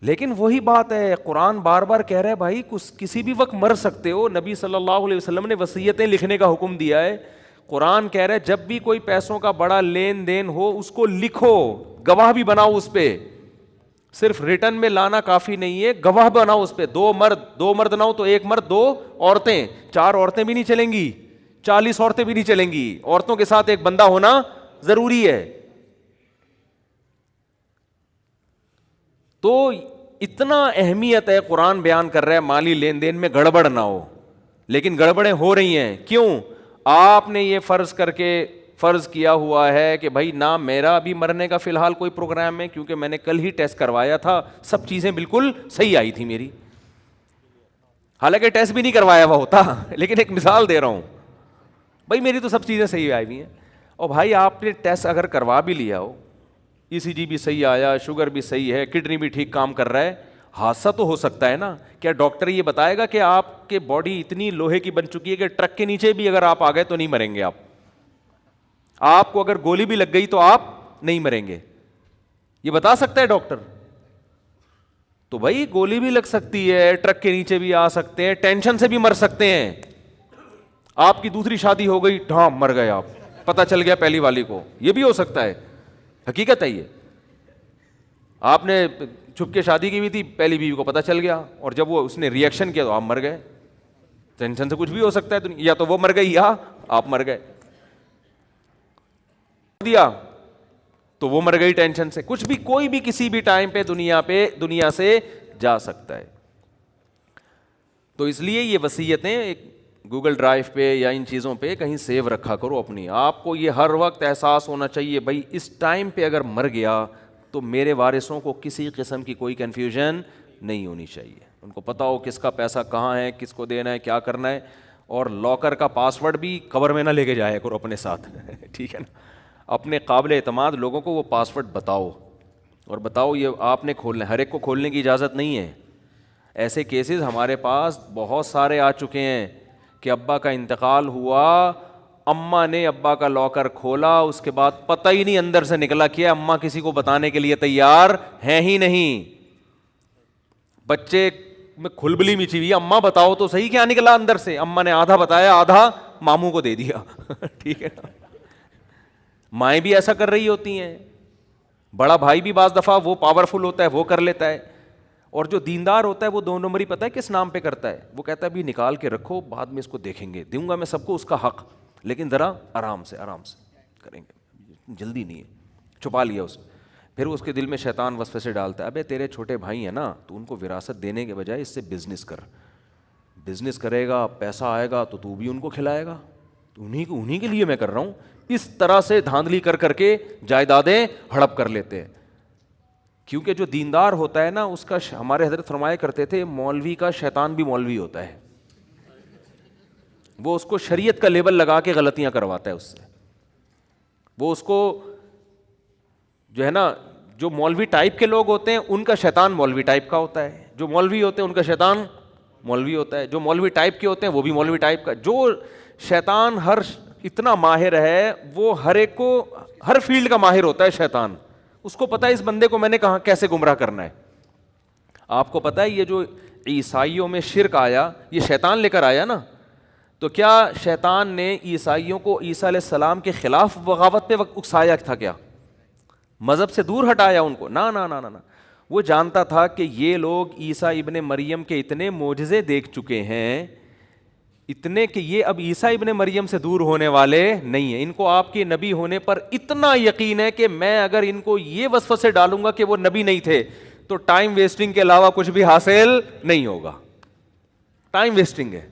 Speaker 1: لیکن وہی بات ہے, قرآن بار بار کہہ رہا ہے بھائی کسی بھی وقت مر سکتے ہو. نبی صلی اللہ علیہ وسلم نے وصیتیں لکھنے کا حکم دیا ہے. قرآن کہہ رہا ہے جب بھی کوئی پیسوں کا بڑا لین دین ہو اس کو لکھو, گواہ بھی بناؤ اس پہ, صرف ریٹن میں لانا کافی نہیں ہے, گواہ بناؤ اس پہ. 2 مرد نہ ہو تو 1 مرد 2 عورتیں, 4 عورتیں بھی نہیں چلیں گی, 40 عورتیں بھی نہیں چلیں گی, عورتوں کے ساتھ ایک بندہ ہونا ضروری ہے. تو اتنا اہمیت ہے, قرآن بیان کر رہا ہے مالی لین دین میں گڑبڑ نہ ہو, لیکن گڑبڑیں ہو رہی ہیں. کیوں؟ آپ نے یہ فرض کیا ہوا ہے کہ بھائی نہ میرا ابھی مرنے کا فی الحال کوئی پروگرام ہے, کیونکہ میں نے کل ہی ٹیسٹ کروایا تھا, سب چیزیں بالکل صحیح آئی تھی میری, حالانکہ ٹیسٹ بھی نہیں کروایا ہوا ہوتا, لیکن ایک مثال دے رہا ہوں, بھائی میری تو سب چیزیں صحیح آئی ہوئی ہیں. اور بھائی آپ نے ٹیسٹ اگر کروا بھی لیا ہو, ECG بھی صحیح آیا, شوگر بھی صحیح ہے, کڈنی بھی ٹھیک کام کر رہا ہے, حادثہ تو ہو سکتا ہے نا. کیا ڈاکٹر یہ بتائے گا کہ آپ کے باڈی اتنی لوہے کی بن چکی ہے کہ ٹرک کے نیچے بھی اگر آپ آ گئے تو نہیں مریں گے آپ کو اگر گولی بھی لگ گئی تو آپ نہیں مریں گے؟ یہ بتا سکتا ہے ڈاکٹر؟ تو بھائی گولی بھی لگ سکتی ہے, ٹرک کے نیچے بھی آ سکتے ہیں, ٹینشن سے بھی مر سکتے ہیں. آپ کی دوسری شادی ہو گئی, ڈھام مر گئے آپ, پتہ چل گیا پہلی والی کو, یہ بھی ہو سکتا ہے, حقیقت ہے یہ. آپ نے چھپ کے شادی کی ہوئی تھی, پہلی بیوی کو پتہ چل گیا, اور جب وہ اس نے ری ایکشن کیا تو آپ مر گئے. ٹینشن سے کچھ بھی ہو سکتا ہے, یا تو وہ مر گئی یا آپ مر گئے. دیا تو وہ مر گئی ٹینشن سے. کچھ بھی, کوئی بھی کسی بھی ٹائم پہ دنیا سے جا سکتا ہے. تو اس لیے یہ وصیتیں ایک گوگل ڈرائیو پہ یا ان چیزوں پہ کہیں سیو رکھا کرو اپنی. آپ کو یہ ہر وقت احساس ہونا چاہیے بھائی اس ٹائم پہ اگر مر گیا تو میرے وارثوں کو کسی قسم کی کوئی کنفیوژن نہیں ہونی چاہیے. ان کو پتہ ہو کس کا پیسہ کہاں ہے, کس کو دینا ہے, کیا کرنا ہے. اور لاکر کا پاس ورڈ بھی قبر میں نہ لے کے جایا کرو اپنے ساتھ ٹھیک ہے نا. اپنے قابل اعتماد لوگوں کو وہ پاس ورڈ بتاؤ, اور بتاؤ یہ آپ نے کھولنا ہے, ہر ایک کو کھولنے کی اجازت نہیں ہے. ایسے کیسز ہمارے پاس بہت سارے آ چکے ہیں کہ ابا کا انتقال ہوا, اماں نے ابا کا لاکر کھولا, اس کے بعد پتہ ہی نہیں اندر سے نکلا کیا, اماں کسی کو بتانے کے لیے تیار ہیں ہی نہیں. بچے میں کھلبلی مچی ہوئی, اماں بتاؤ تو صحیح کیا نکلا اندر سے. اماں نے آدھا بتایا, آدھا ماموں کو دے دیا ٹھیک ہے نا. مائیں بھی ایسا کر رہی ہوتی ہیں. بڑا بھائی بھی بعض دفعہ وہ پاورفل ہوتا ہے, وہ کر لیتا ہے, اور جو دیندار ہوتا ہے وہ 2 نمبری پتہ ہے کس نام پہ کرتا ہے, وہ کہتا ہے بھی نکال کے رکھو, بعد میں اس کو دیکھیں گے, دوں گا میں سب کو اس کا حق, لیکن ذرا آرام سے کریں گے, جلدی نہیں ہے. چھپا لیا اس. پھر اس کے دل میں شیطان وسوسے سے ڈالتا ہے, ابے تیرے چھوٹے بھائی ہیں نا, تو ان کو وراثت دینے کے بجائے اس سے بزنس کر, بزنس کرے گا, پیسہ آئے گا تو بھی ان کو کھلائے گا, تو انہیں کے لیے میں کر رہا ہوں. اس طرح سے دھاندلی کر کے جائیدادیں ہڑپ کر لیتے ہیں. کیونکہ جو دیندار ہوتا ہے نا, اس کا, ہمارے حضرت فرمایا کرتے تھے, مولوی کا شیطان بھی مولوی ہوتا ہے. وہ اس کو شریعت کا لیبل لگا کے غلطیاں کرواتا ہے اس سے. وہ اس کو جو ہے نا, جو مولوی ٹائپ کے لوگ ہوتے ہیں ان کا شیطان مولوی ٹائپ کا ہوتا ہے, جو مولوی ہوتے ہیں ان کا شیطان مولوی ہوتا ہے, جو مولوی ٹائپ کے ہوتے ہیں وہ بھی مولوی ٹائپ کا. جو شیطان اتنا ماہر ہے, وہ ہر ایک کو, ہر فیلڈ کا ماہر ہوتا ہے شیطان. اس کو پتا ہے اس بندے کو میں نے کہاں کیسے گمراہ کرنا ہے. آپ کو پتا ہے یہ جو عیسائیوں میں شرک آیا, یہ شیطان لے کر آیا نا. تو کیا شیطان نے عیسائیوں کو عیسیٰ علیہ السلام کے خلاف بغاوت پہ اکسایا تھا؟ کیا مذہب سے دور ہٹایا ان کو؟ نا نا نا نا. وہ جانتا تھا کہ یہ لوگ عیسیٰ ابن مریم کے اتنے معجزے دیکھ چکے ہیں, اتنے کہ یہ اب عیسیٰ ابن مریم سے دور ہونے والے نہیں ہیں. ان کو آپ کے نبی ہونے پر اتنا یقین ہے کہ میں اگر ان کو یہ وسوسے ڈالوں گا کہ وہ نبی نہیں تھے تو ٹائم ویسٹنگ کے علاوہ کچھ بھی حاصل نہیں ہوگا. ٹائم ویسٹنگ ہے.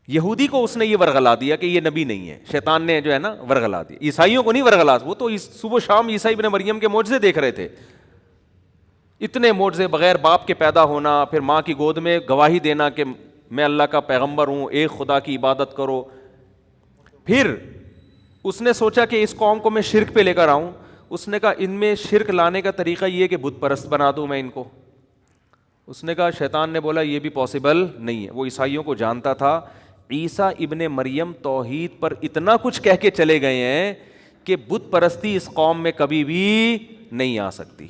Speaker 1: یہودی کو اس نے یہ ورغلا دیا کہ یہ نبی نہیں ہے, شیطان نے جو ہے نا ورغلا دیا. عیسائیوں کو نہیں ورغلا, وہ تو صبح شام عیسیٰ ابن مریم کے معجزے دیکھ رہے تھے. اتنے معجزے, بغیر باپ کے پیدا ہونا, پھر ماں کی گود میں گواہی دینا کہ میں اللہ کا پیغمبر ہوں, ایک خدا کی عبادت کرو. پھر اس نے سوچا کہ اس قوم کو میں شرک پہ لے کر آؤں. اس نے کہا ان میں شرک لانے کا طریقہ یہ کہ بت پرست بنا دوں میں ان کو. اس نے کہا, شیطان نے بولا یہ بھی پاسبل نہیں ہے. وہ عیسائیوں کو جانتا تھا عیسیٰ ابن مریم توحید پر اتنا کچھ کہہ کے چلے گئے ہیں کہ بت پرستی اس قوم میں کبھی بھی نہیں آ سکتی.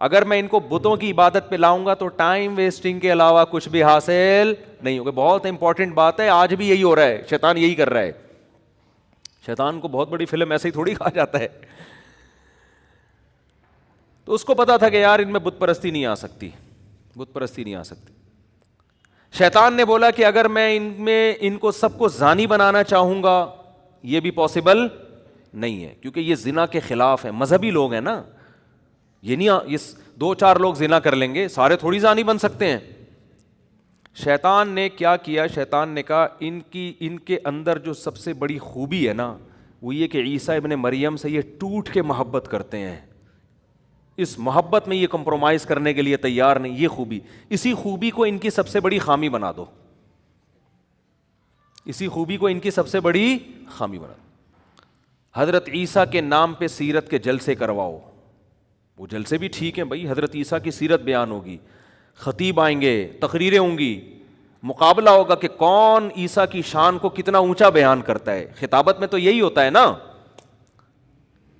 Speaker 1: اگر میں ان کو بتوں کی عبادت پہ لاؤں گا تو ٹائم ویسٹنگ کے علاوہ کچھ بھی حاصل نہیں ہوگا. بہت امپورٹنٹ بات ہے, آج بھی یہی ہو رہا ہے, شیطان یہی کر رہا ہے. شیطان کو بہت بڑی فلم ایسے ہی تھوڑی کہا جاتا ہے. تو اس کو پتا تھا کہ یار ان میں بت پرستی نہیں آ سکتی, بت پرستی نہیں آ سکتی. شیطان نے بولا کہ اگر میں ان کو سب کو زانی بنانا چاہوں گا یہ بھی پاسبل نہیں ہے، کیونکہ یہ زنا کے خلاف ہے، مذہبی لوگ ہیں نا، یہ نہیں یہ 2-4 لوگ زنا کر لیں گے، سارے تھوڑی زانی بن سکتے ہیں۔ شیطان نے کیا کیا؟ شیطان نے کہا ان کے اندر جو سب سے بڑی خوبی ہے نا وہ یہ کہ عیسیٰ ابن مریم سے یہ ٹوٹ کے محبت کرتے ہیں، اس محبت میں یہ کمپرومائز کرنے کے لیے تیار نہیں، یہ خوبی، اسی خوبی کو ان کی سب سے بڑی خامی بنا دو، اسی خوبی کو ان کی سب سے بڑی خامی بنا دو۔ حضرت عیسیٰ کے نام پہ سیرت کے جلسے کرواؤ، وہ جلسے بھی ٹھیک ہیں بھائی، حضرت عیسیٰ کی سیرت بیان ہوگی، خطیب آئیں گے، تقریریں ہوں گی، مقابلہ ہوگا کہ کون عیسیٰ کی شان کو کتنا اونچا بیان کرتا ہے۔ خطابت میں تو یہی ہوتا ہے نا،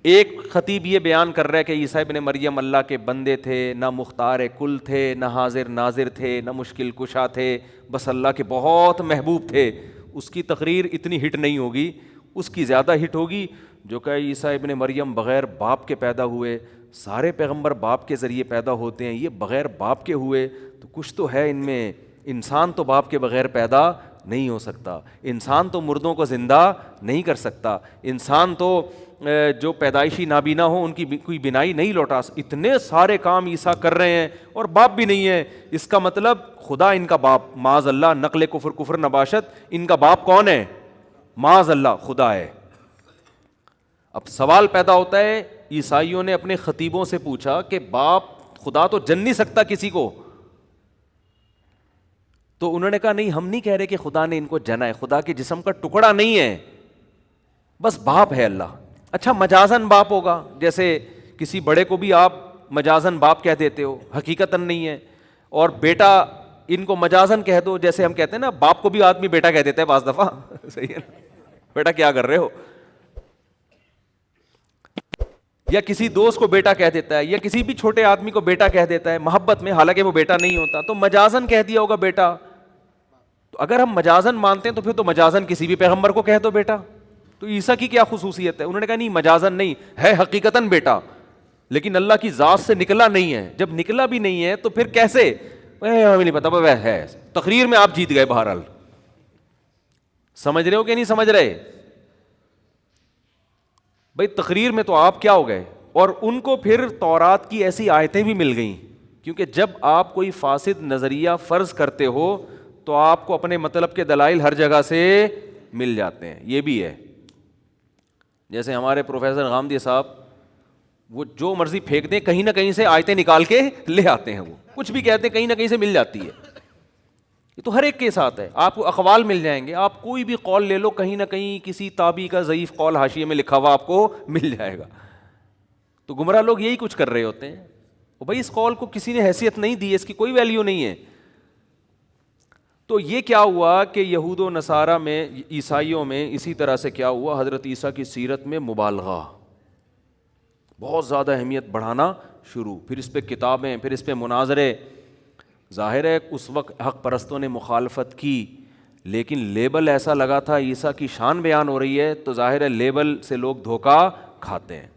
Speaker 1: ایک خطیب یہ بیان کر رہا ہے کہ عیسیٰ ابن مریم اللہ کے بندے تھے، نہ مختار کل تھے، نہ حاضر ناظر تھے، نہ مشکل کشا تھے، بس اللہ کے بہت محبوب تھے۔ اس کی تقریر اتنی ہٹ نہیں ہوگی، اس کی زیادہ ہٹ ہوگی جو کہ عیسیٰ ابن مریم بغیر باپ کے پیدا ہوئے، سارے پیغمبر باپ کے ذریعے پیدا ہوتے ہیں، یہ بغیر باپ کے ہوئے، تو کچھ تو ہے ان میں، انسان تو باپ کے بغیر پیدا نہیں ہو سکتا، انسان تو مردوں کو زندہ نہیں کر سکتا، انسان تو جو پیدائشی نابینا ہو ان کی کوئی بینائی نہیں لوٹا، اتنے سارے کام عیسیٰ کر رہے ہیں اور باپ بھی نہیں ہے، اس کا مطلب خدا ان کا باپ، معاذ اللہ، نقل کفر نباشت، ان کا باپ کون ہے؟ معاذ اللہ خدا ہے۔ اب سوال پیدا ہوتا ہے، عیسائیوں نے اپنے خطیبوں سے پوچھا کہ باپ خدا تو جن نہیں سکتا کسی کو، تو انہوں نے کہا نہیں، ہم نہیں کہہ رہے کہ خدا نے ان کو جنا ہے، خدا کے جسم کا ٹکڑا نہیں ہے، بس باپ ہے اللہ۔ اچھا مجازن باپ ہوگا، جیسے کسی بڑے کو بھی آپ مجازن باپ کہہ دیتے ہو، حقیقتاً نہیں ہے، اور بیٹا ان کو مجازن کہہ دو، جیسے ہم کہتے ہیں نا باپ کو بھی آدمی بیٹا کہہ دیتا ہے بعض دفعہ، صحیح ہے نا، بیٹا کیا کر رہے ہو، یا کسی دوست کو بیٹا کہہ دیتا ہے، یا کسی بھی چھوٹے آدمی کو بیٹا کہہ دیتا ہے محبت میں، حالانکہ وہ بیٹا نہیں ہوتا، تو مجازن کہہ دیا ہوگا بیٹا۔ تو اگر ہم مجازن مانتے ہیں تو پھر تو مجازن کسی بھی پیغمبر کو کہہ دو بیٹا، تو عیسیٰ کی کیا خصوصیت ہے؟ انہوں نے کہا نہیں، مجازن نہیں ہے، حقیقتاً بیٹا، لیکن اللہ کی ذات سے نکلا نہیں ہے۔ جب نکلا بھی نہیں ہے تو پھر کیسے؟ ہمیں نہیں پتا، وہ ہے، تقریر میں آپ جیت گئے، بہرحال سمجھ رہے ہو کہ نہیں سمجھ رہے بھائی؟ تقریر میں تو آپ کیا ہو گئے، اور ان کو پھر تورات کی ایسی آیتیں بھی مل گئیں، کیونکہ جب آپ کوئی فاسد نظریہ فرض کرتے ہو تو آپ کو اپنے مطلب کے دلائل ہر جگہ سے مل جاتے ہیں، یہ بھی ہے۔ جیسے ہمارے پروفیسر غامدی صاحب، وہ جو مرضی پھینک دیں، کہیں نہ کہیں سے آیتیں نکال کے لے آتے ہیں، وہ کچھ بھی کہتے ہیں کہیں نہ کہیں سے مل جاتی ہے۔ یہ تو ہر ایک کے ساتھ ہے، آپ کو اقوال مل جائیں گے، آپ کوئی بھی قول لے لو، کہیں نہ کہیں کسی تابعی کا ضعیف قول حاشیے میں لکھا ہوا آپ کو مل جائے گا۔ تو گمراہ لوگ یہی کچھ کر رہے ہوتے ہیں، بھائی اس قول کو کسی نے حیثیت نہیں دی، اس کی کوئی ویلیو نہیں ہے۔ تو یہ کیا ہوا کہ یہود و نصارہ میں، عیسائیوں میں اسی طرح سے کیا ہوا، حضرت عیسیٰ کی سیرت میں مبالغہ، بہت زیادہ اہمیت بڑھانا شروع، پھر اس پہ کتابیں، پھر اس پہ مناظرے۔ ظاہر ہے اس وقت حق پرستوں نے مخالفت کی، لیکن لیبل ایسا لگا تھا عیسیٰ کی شان بیان ہو رہی ہے، تو ظاہر ہے لیبل سے لوگ دھوکہ کھاتے ہیں۔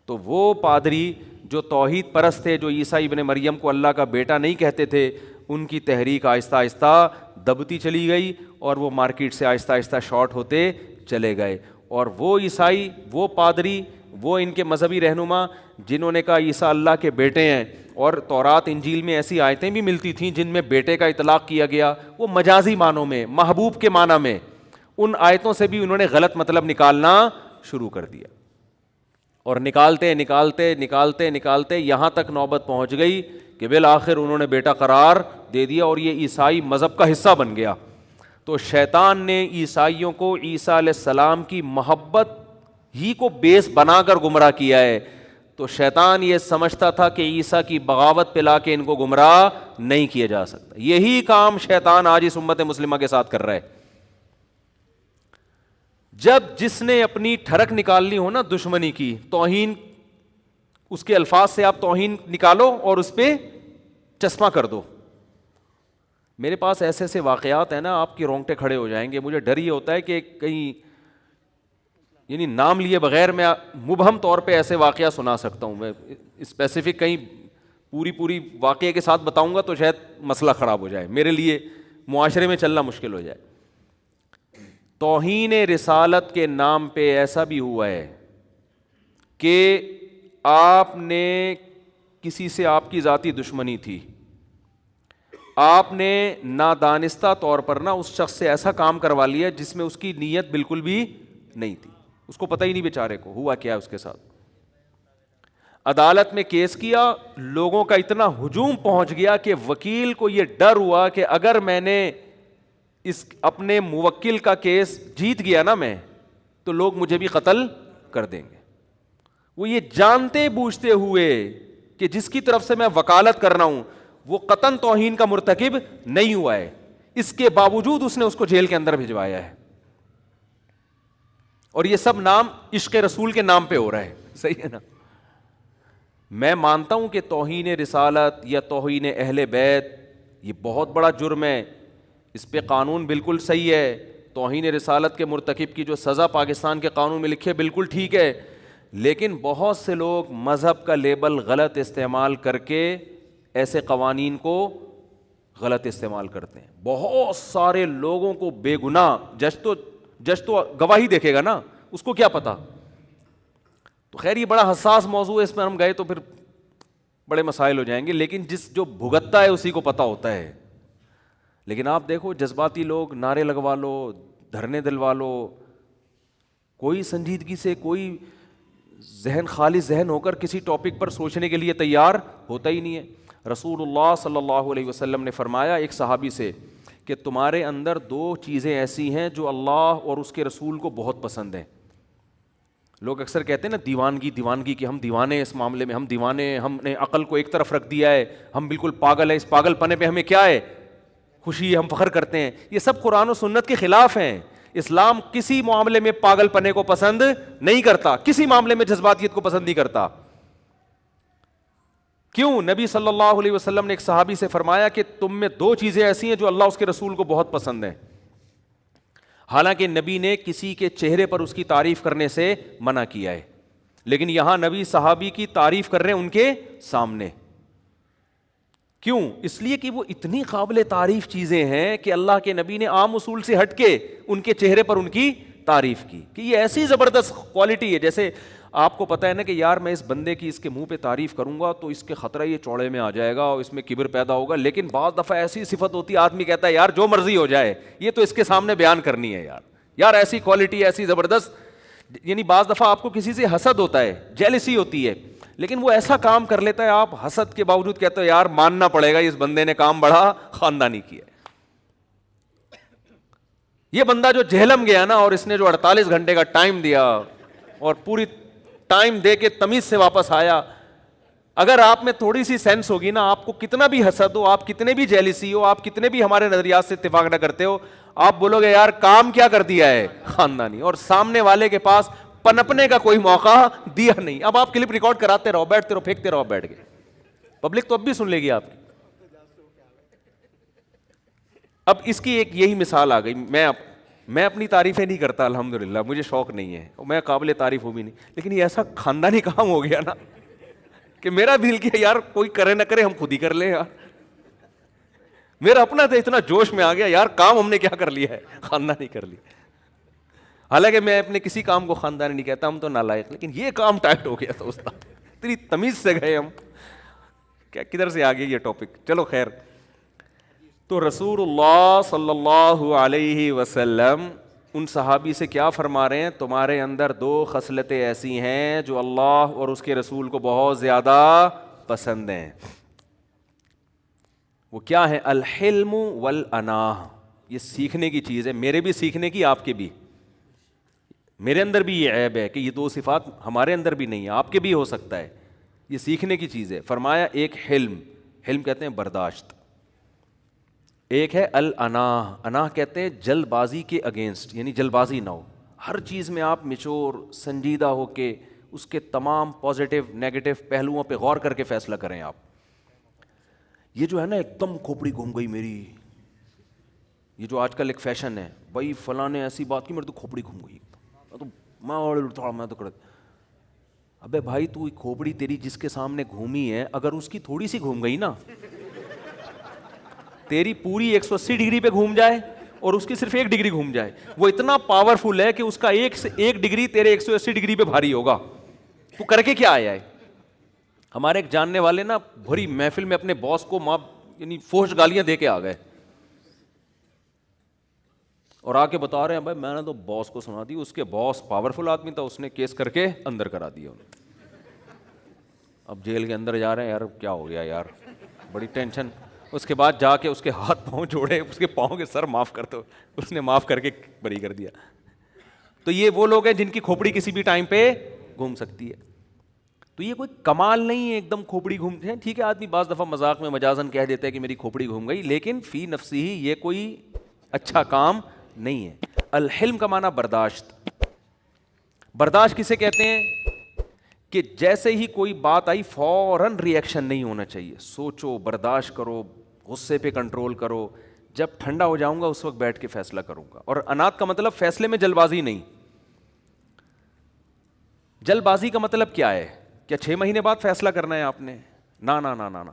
Speaker 1: تو وہ پادری جو توحید پرست تھے، جو عیسیٰ ابن مریم کو اللہ کا بیٹا نہیں کہتے تھے، ان کی تحریک آہستہ آہستہ دبتی چلی گئی، اور وہ مارکیٹ سے آہستہ آہستہ شارٹ ہوتے چلے گئے۔ اور وہ عیسائی، وہ پادری، وہ ان کے مذہبی رہنما جنہوں نے کہا عیسیٰ اللہ کے بیٹے ہیں، اور تورات انجیل میں ایسی آیتیں بھی ملتی تھیں جن میں بیٹے کا اطلاق کیا گیا، وہ مجازی معنوں میں، محبوب کے معنی میں، ان آیتوں سے بھی انہوں نے غلط مطلب نکالنا شروع کر دیا، اور نکالتے نکالتے نکالتے نکالتے یہاں تک نوبت پہنچ گئی کہ بالآخر انہوں نے بیٹا قرار دے دیا، اور یہ عیسائی مذہب کا حصہ بن گیا۔ تو شیطان نے عیسائیوں کو عیسیٰ علیہ السلام کی محبت ہی کو بیس بنا کر گمراہ کیا ہے۔ تو شیطان یہ سمجھتا تھا کہ عیسیٰ کی بغاوت پہ لا کے ان کو گمراہ نہیں کیا جا سکتا۔ یہی کام شیطان آج اس امت مسلمہ کے ساتھ کر رہا ہے۔ جب جس نے اپنی ٹھڑک نکالنی ہو نا دشمنی کی، توہین، اس کے الفاظ سے آپ توہین نکالو اور اس پہ چشمہ کر دو۔ میرے پاس ایسے ایسے واقعات ہیں نا، آپ کے رونگٹے کھڑے ہو جائیں گے۔ مجھے ڈر یہ ہوتا ہے کہ کہیں، یعنی نام لیے بغیر میں مبہم طور پہ ایسے واقعہ سنا سکتا ہوں، میں اسپیسیفک کہیں پوری واقعے کے ساتھ بتاؤں گا تو شاید مسئلہ خراب ہو جائے میرے لیے، معاشرے میں چلنا مشکل ہو جائے. توہین رسالت کے نام پہ ایسا بھی ہوا ہے کہ آپ نے کسی سے آپ کی ذاتی دشمنی تھی, آپ نے نادانستہ طور پر نا اس شخص سے ایسا کام کروا لیا جس میں اس کی نیت بالکل بھی نہیں تھی, اس کو پتہ ہی نہیں بیچارے کو ہوا کیا ہے اس کے ساتھ. عدالت میں کیس کیا, لوگوں کا اتنا ہجوم پہنچ گیا کہ وکیل کو یہ ڈر ہوا کہ اگر میں نے اس اپنے موکل کا کیس جیت گیا نا میں, تو لوگ مجھے بھی قتل کر دیں گے. وہ یہ جانتے بوجھتے ہوئے کہ جس کی طرف سے میں وکالت کر رہا ہوں وہ قطعاً توہین کا مرتکب نہیں ہوا ہے, اس کے باوجود اس نے اس کو جیل کے اندر بھجوایا ہے. اور یہ سب نام عشق رسول کے نام پہ ہو رہا ہے. صحیح ہے نا. میں مانتا ہوں کہ توہین رسالت یا توہین اہل بیت یہ بہت بڑا جرم ہے, اس پہ قانون بالکل صحیح ہے. توہین رسالت کے مرتکب کی جو سزا پاکستان کے قانون میں لکھی ہے بالکل ٹھیک ہے, لیکن بہت سے لوگ مذہب کا لیبل غلط استعمال کر کے ایسے قوانین کو غلط استعمال کرتے ہیں. بہت سارے لوگوں کو بے گناہ, جج تو گواہی دیکھے گا نا, اس کو کیا پتا. تو خیر یہ بڑا حساس موضوع ہے, اس میں ہم گئے تو پھر بڑے مسائل ہو جائیں گے, لیکن جو بھگتتا ہے اسی کو پتا ہوتا ہے. لیکن آپ دیکھو جذباتی لوگ نعرے لگوا لو, دھرنے دلوا لو, کوئی سنجیدگی سے, کوئی ذہن خالی ذہن ہو کر کسی ٹاپک پر سوچنے کے لیے تیار ہوتا ہی نہیں ہے. رسول اللہ صلی اللہ علیہ وسلم نے فرمایا ایک صحابی سے کہ تمہارے اندر دو چیزیں ایسی ہیں جو اللہ اور اس کے رسول کو بہت پسند ہیں. لوگ اکثر کہتے ہیں نا دیوانگی کہ ہم دیوانے, اس معاملے میں ہم دیوانے, ہم نے عقل کو ایک طرف رکھ دیا ہے, ہم بالکل پاگل ہیں, اس پاگل پنے پہ ہمیں کیا ہے خوشی ہے, ہم فخر کرتے ہیں. یہ سب قرآن و سنت کے خلاف ہیں. اسلام کسی معاملے میں پاگل پنے کو پسند نہیں کرتا, کسی معاملے میں جذباتیت کو پسند نہیں کرتا. کیوں؟ نبی صلی اللہ علیہ وسلم نے ایک صحابی سے فرمایا کہ تم میں دو چیزیں ایسی ہیں جو اللہ اس کے رسول کو بہت پسند ہیں. حالانکہ نبی نے کسی کے چہرے پر اس کی تعریف کرنے سے منع کیا ہے, لیکن یہاں نبی صحابی کی تعریف کر رہے ہیں ان کے سامنے. کیوں؟ اس لیے کہ وہ اتنی قابل تعریف چیزیں ہیں کہ اللہ کے نبی نے عام اصول سے ہٹ کے ان کے چہرے پر ان کی تعریف کی کہ یہ ایسی زبردست کوالٹی ہے. جیسے آپ کو پتہ ہے نا کہ یار میں اس بندے کی اس کے منہ پہ تعریف کروں گا تو اس کے خطرہ یہ چوڑے میں آ جائے گا اور اس میں کبر پیدا ہوگا, لیکن بعض دفعہ ایسی صفت ہوتی ہے آدمی کہتا ہے یار جو مرضی ہو جائے یہ تو اس کے سامنے بیان کرنی ہے یار ایسی کوالٹی ایسی زبردست. یعنی بعض دفعہ آپ کو کسی سے حسد ہوتا ہے, جیلسی ہوتی ہے, لیکن وہ ایسا کام کر لیتا ہے آپ حسد کے باوجود کہتے ہو یار ماننا پڑے گا اس بندے نے کام بڑا خاندانی کیا. یہ بندہ جو جہلم گیا نا اور اس نے جو 48 گھنٹے کا ٹائم دیا اور پوری ٹائم دے کے تمیز سے واپس آیا, اگر آپ میں تھوڑی سی سینس ہوگی نا, آپ کو کتنا بھی حسد ہو, آپ کتنے بھی جیلسی ہو, آپ کتنے بھی ہمارے نظریات سے اتفاق نہ کرتے ہو, آپ بولو گے یار کام کیا کر دیا ہے خاندانی, اور سامنے والے کے پاس پنپنے کا کوئی موقع دیا نہیں. اب آپ کلپ ریکارڈ کراتے رہو, بیٹھتے رہو, پھینکتے رہو, بیٹھ گئے, پبلک تو اب بھی سن لے گی آپ کی. اب اس کی ایک یہی مثال آ گئی. میں اپنی تعریفیں نہیں کرتا الحمدللہ, مجھے شوق نہیں ہے, میں قابل تعریف ہوں بھی نہیں, لیکن یہ ایسا خاندانی کام ہو گیا نا کہ میرا دل کیا یار کوئی کرے نہ کرے ہم خود ہی کر لیں یار. میرا اپنا تھا, اتنا جوش میں آ گیا یار کام ہم نے کیا کر لیا ہے, خاندانی کر لی. حالانکہ میں اپنے کسی کام کو خاندانی نہیں کہتا, ہم تو نالائق, لیکن یہ کام ٹائٹ ہو گیا تھا استاد, اتنی تمیز سے گئے ہم, کیا کدھر سے آ گیا یہ ٹاپک. چلو خیر. تو رسول اللہ صلی اللہ علیہ وسلم ان صحابی سے کیا فرما رہے ہیں, تمہارے اندر دو خصلتیں ایسی ہیں جو اللہ اور اس کے رسول کو بہت زیادہ پسند ہیں. وہ کیا ہے؟ الحلم والاناہ. یہ سیکھنے کی چیز ہے, میرے بھی سیکھنے کی, آپ کے بھی. میرے اندر بھی یہ عیب ہے کہ یہ دو صفات ہمارے اندر بھی نہیں ہے, آپ کے بھی ہو سکتا ہے. یہ سیکھنے کی چیز ہے. فرمایا ایک حلم کہتے ہیں برداشت, ایک ہے الاناہ. اناہ کہتے ہیں جلد بازی کے اگینسٹ, یعنی جلد بازی نہ ہو, ہر چیز میں آپ میچور سنجیدہ ہو کے اس کے تمام پازیٹیو نیگیٹو پہلوؤں پہ غور کر کے فیصلہ کریں آپ. یہ جو ہے نا ایک دم کھوپڑی گھوم گئی میری, یہ جو آج کل ایک فیشن ہے, بھائی فلاں نے ایسی بات کی میرے تو کھوپڑی گھوم گئی, میں تو کر, ابے بھائی تو کھوپڑی تیری جس کے سامنے گھومی ہے اگر اس کی تھوڑی سی گھوم گئی نا تیری پوری 180 ڈگری پہ گھوم جائے اور اس کی صرف 1 ڈگری گھوم جائے, وہ اتنا پاورفل ہے کہ اس کا 1 ڈگری تیرے 180 ڈگری پہ بھاری ہوگا. تو کر کے کیا آیا ہے؟ ہمارے ایک جاننے والے نا بھری محفل میں اپنے باس کو یعنی فوش گالیاں دے کے آ گئے اور آ کے بتا رہے ہیں بھائی میں نے تو باس کو سنا دی, اس کے باس پاورفل آدمی تھا, اس نے کیس کر کے اندر کرا دیا انہیں. اب جیل کے اندر جا رہے ہیں, یار کیا ہو گیا یار, بڑی ٹینشن. اس کے بعد جا کے اس کے ہاتھ پاؤں جوڑے, اس کے پاؤں کے سر معاف کر دو, اس نے معاف کر کے بری کر دیا. تو یہ وہ لوگ ہیں جن کی کھوپڑی کسی بھی ٹائم پہ گھوم سکتی ہے. تو یہ کوئی کمال نہیں ہے ایک دم کھوپڑی گھومتے ہیں. ٹھیک ہے آدمی بعض دفعہ مذاق میں مجازن کہہ دیتا ہے کہ میری کھوپڑی گھوم گئی, لیکن فی نفسی ہی یہ کوئی اچھا کام نہیں ہے. الحلم کا معنی برداشت. برداشت کسے کہتے ہیں؟ کہ جیسے ہی کوئی بات آئی فوراً ری ایکشن نہیں ہونا چاہیے, سوچو, برداشت کرو, غصے پہ کنٹرول کرو. جب ٹھنڈا ہو جاؤں گا اس وقت بیٹھ کے فیصلہ کروں گا. اور انات کا مطلب فیصلے میں جلد بازی نہیں. جلد بازی کا مطلب کیا ہے؟ کیا 6 مہینے بعد فیصلہ کرنا ہے آپ نے؟ نا نا نا نا نا,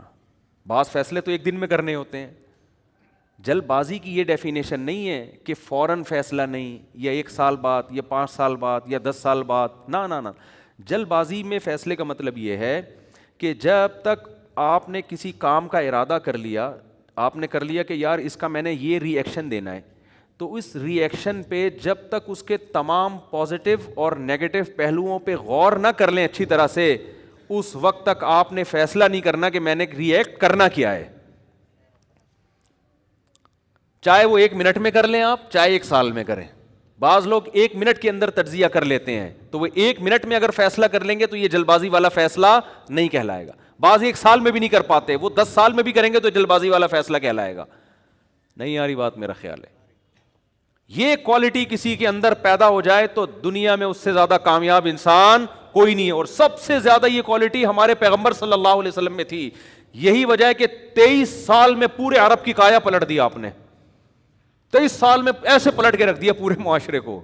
Speaker 1: بعض فیصلے تو 1 دن میں کرنے ہوتے ہیں. جلد بازی کی یہ ڈیفینیشن نہیں ہے کہ فوراً فیصلہ نہیں, یا 1 سال بعد, یا 5 سال بعد, یا 10 سال بعد. نا نا نا, جلد بازی میں فیصلے کا مطلب یہ ہے کہ جب تک آپ نے کسی کام کا ارادہ کر لیا, آپ نے کر لیا کہ یار اس کا میں نے یہ ری ایکشن دینا ہے, تو اس ری ایکشن پہ جب تک اس کے تمام پازیٹیو اور نیگیٹو پہلوؤں پہ غور نہ کر لیں اچھی طرح سے, اس وقت تک آپ نے فیصلہ نہیں کرنا کہ میں نے ری ایکٹ کرنا کیا ہے. چاہے وہ 1 منٹ میں کر لیں آپ, چاہے 1 سال میں کریں. بعض لوگ 1 منٹ کے اندر تجزیہ کر لیتے ہیں, تو وہ 1 منٹ میں اگر فیصلہ کر لیں گے تو یہ جلد بازی والا فیصلہ نہیں کہلائے گا. بعض 1 سال میں بھی نہیں کر پاتے, وہ 10 سال میں بھی کریں گے تو جلد بازی والا فیصلہ کہلائے گا. نہیں آ رہی بات میرا خیال ہے. یہ کوالٹی کسی کے اندر پیدا ہو جائے تو دنیا میں اس سے زیادہ کامیاب انسان کوئی نہیں ہے. اور سب سے زیادہ یہ کوالٹی ہمارے پیغمبر صلی اللہ علیہ وسلم میں تھی. یہی وجہ ہے کہ 23 سال میں پورے عرب کی کایا پلٹ دیا آپ نے. 23 سال میں ایسے پلٹ کے رکھ دیا پورے معاشرے کو.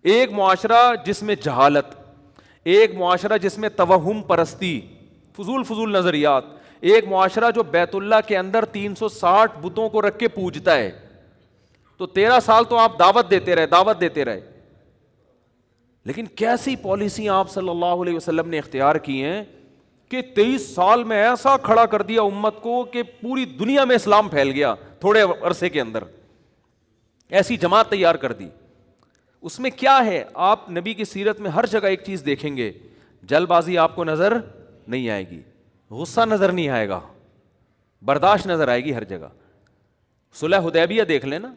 Speaker 1: ایک معاشرہ جس میں جہالت, ایک معاشرہ جس میں توہم پرستی, فضول نظریات, ایک معاشرہ جو بیت اللہ کے اندر 360 بتوں کو رکھ کے پوجتا ہے. تو 13 سال تو آپ دعوت دیتے رہے. لیکن کیسی پالیسی آپ صلی اللہ علیہ وسلم نے اختیار کی ہیں کہ 23 سال میں ایسا کھڑا کر دیا امت کو کہ پوری دنیا میں اسلام پھیل گیا تھوڑے عرصے کے اندر. ایسی جماعت تیار کر دی. اس میں کیا ہے؟ آپ نبی کی سیرت میں ہر جگہ ایک چیز دیکھیں گے, جلد بازی آپ کو نظر نہیں آئے گی, غصہ نظر نہیں آئے گا, برداشت نظر آئے گی ہر جگہ. صلح حدیبیہ دیکھ لیں نا,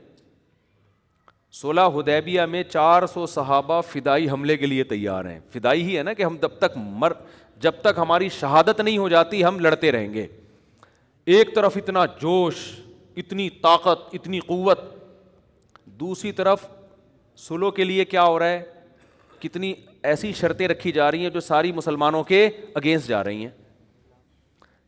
Speaker 1: صلح حدیبیہ میں 400 صحابہ فدائی حملے کے لیے تیار ہیں. فدائی ہی ہے نا کہ ہم جب تک ہماری شہادت نہیں ہو جاتی ہم لڑتے رہیں گے. ایک طرف اتنا جوش, اتنی طاقت, اتنی قوت, دوسری طرف صلح کے لیے کیا ہو رہا ہے, کتنی ایسی شرطیں رکھی جا رہی ہیں جو ساری مسلمانوں کے اگینسٹ جا رہی ہیں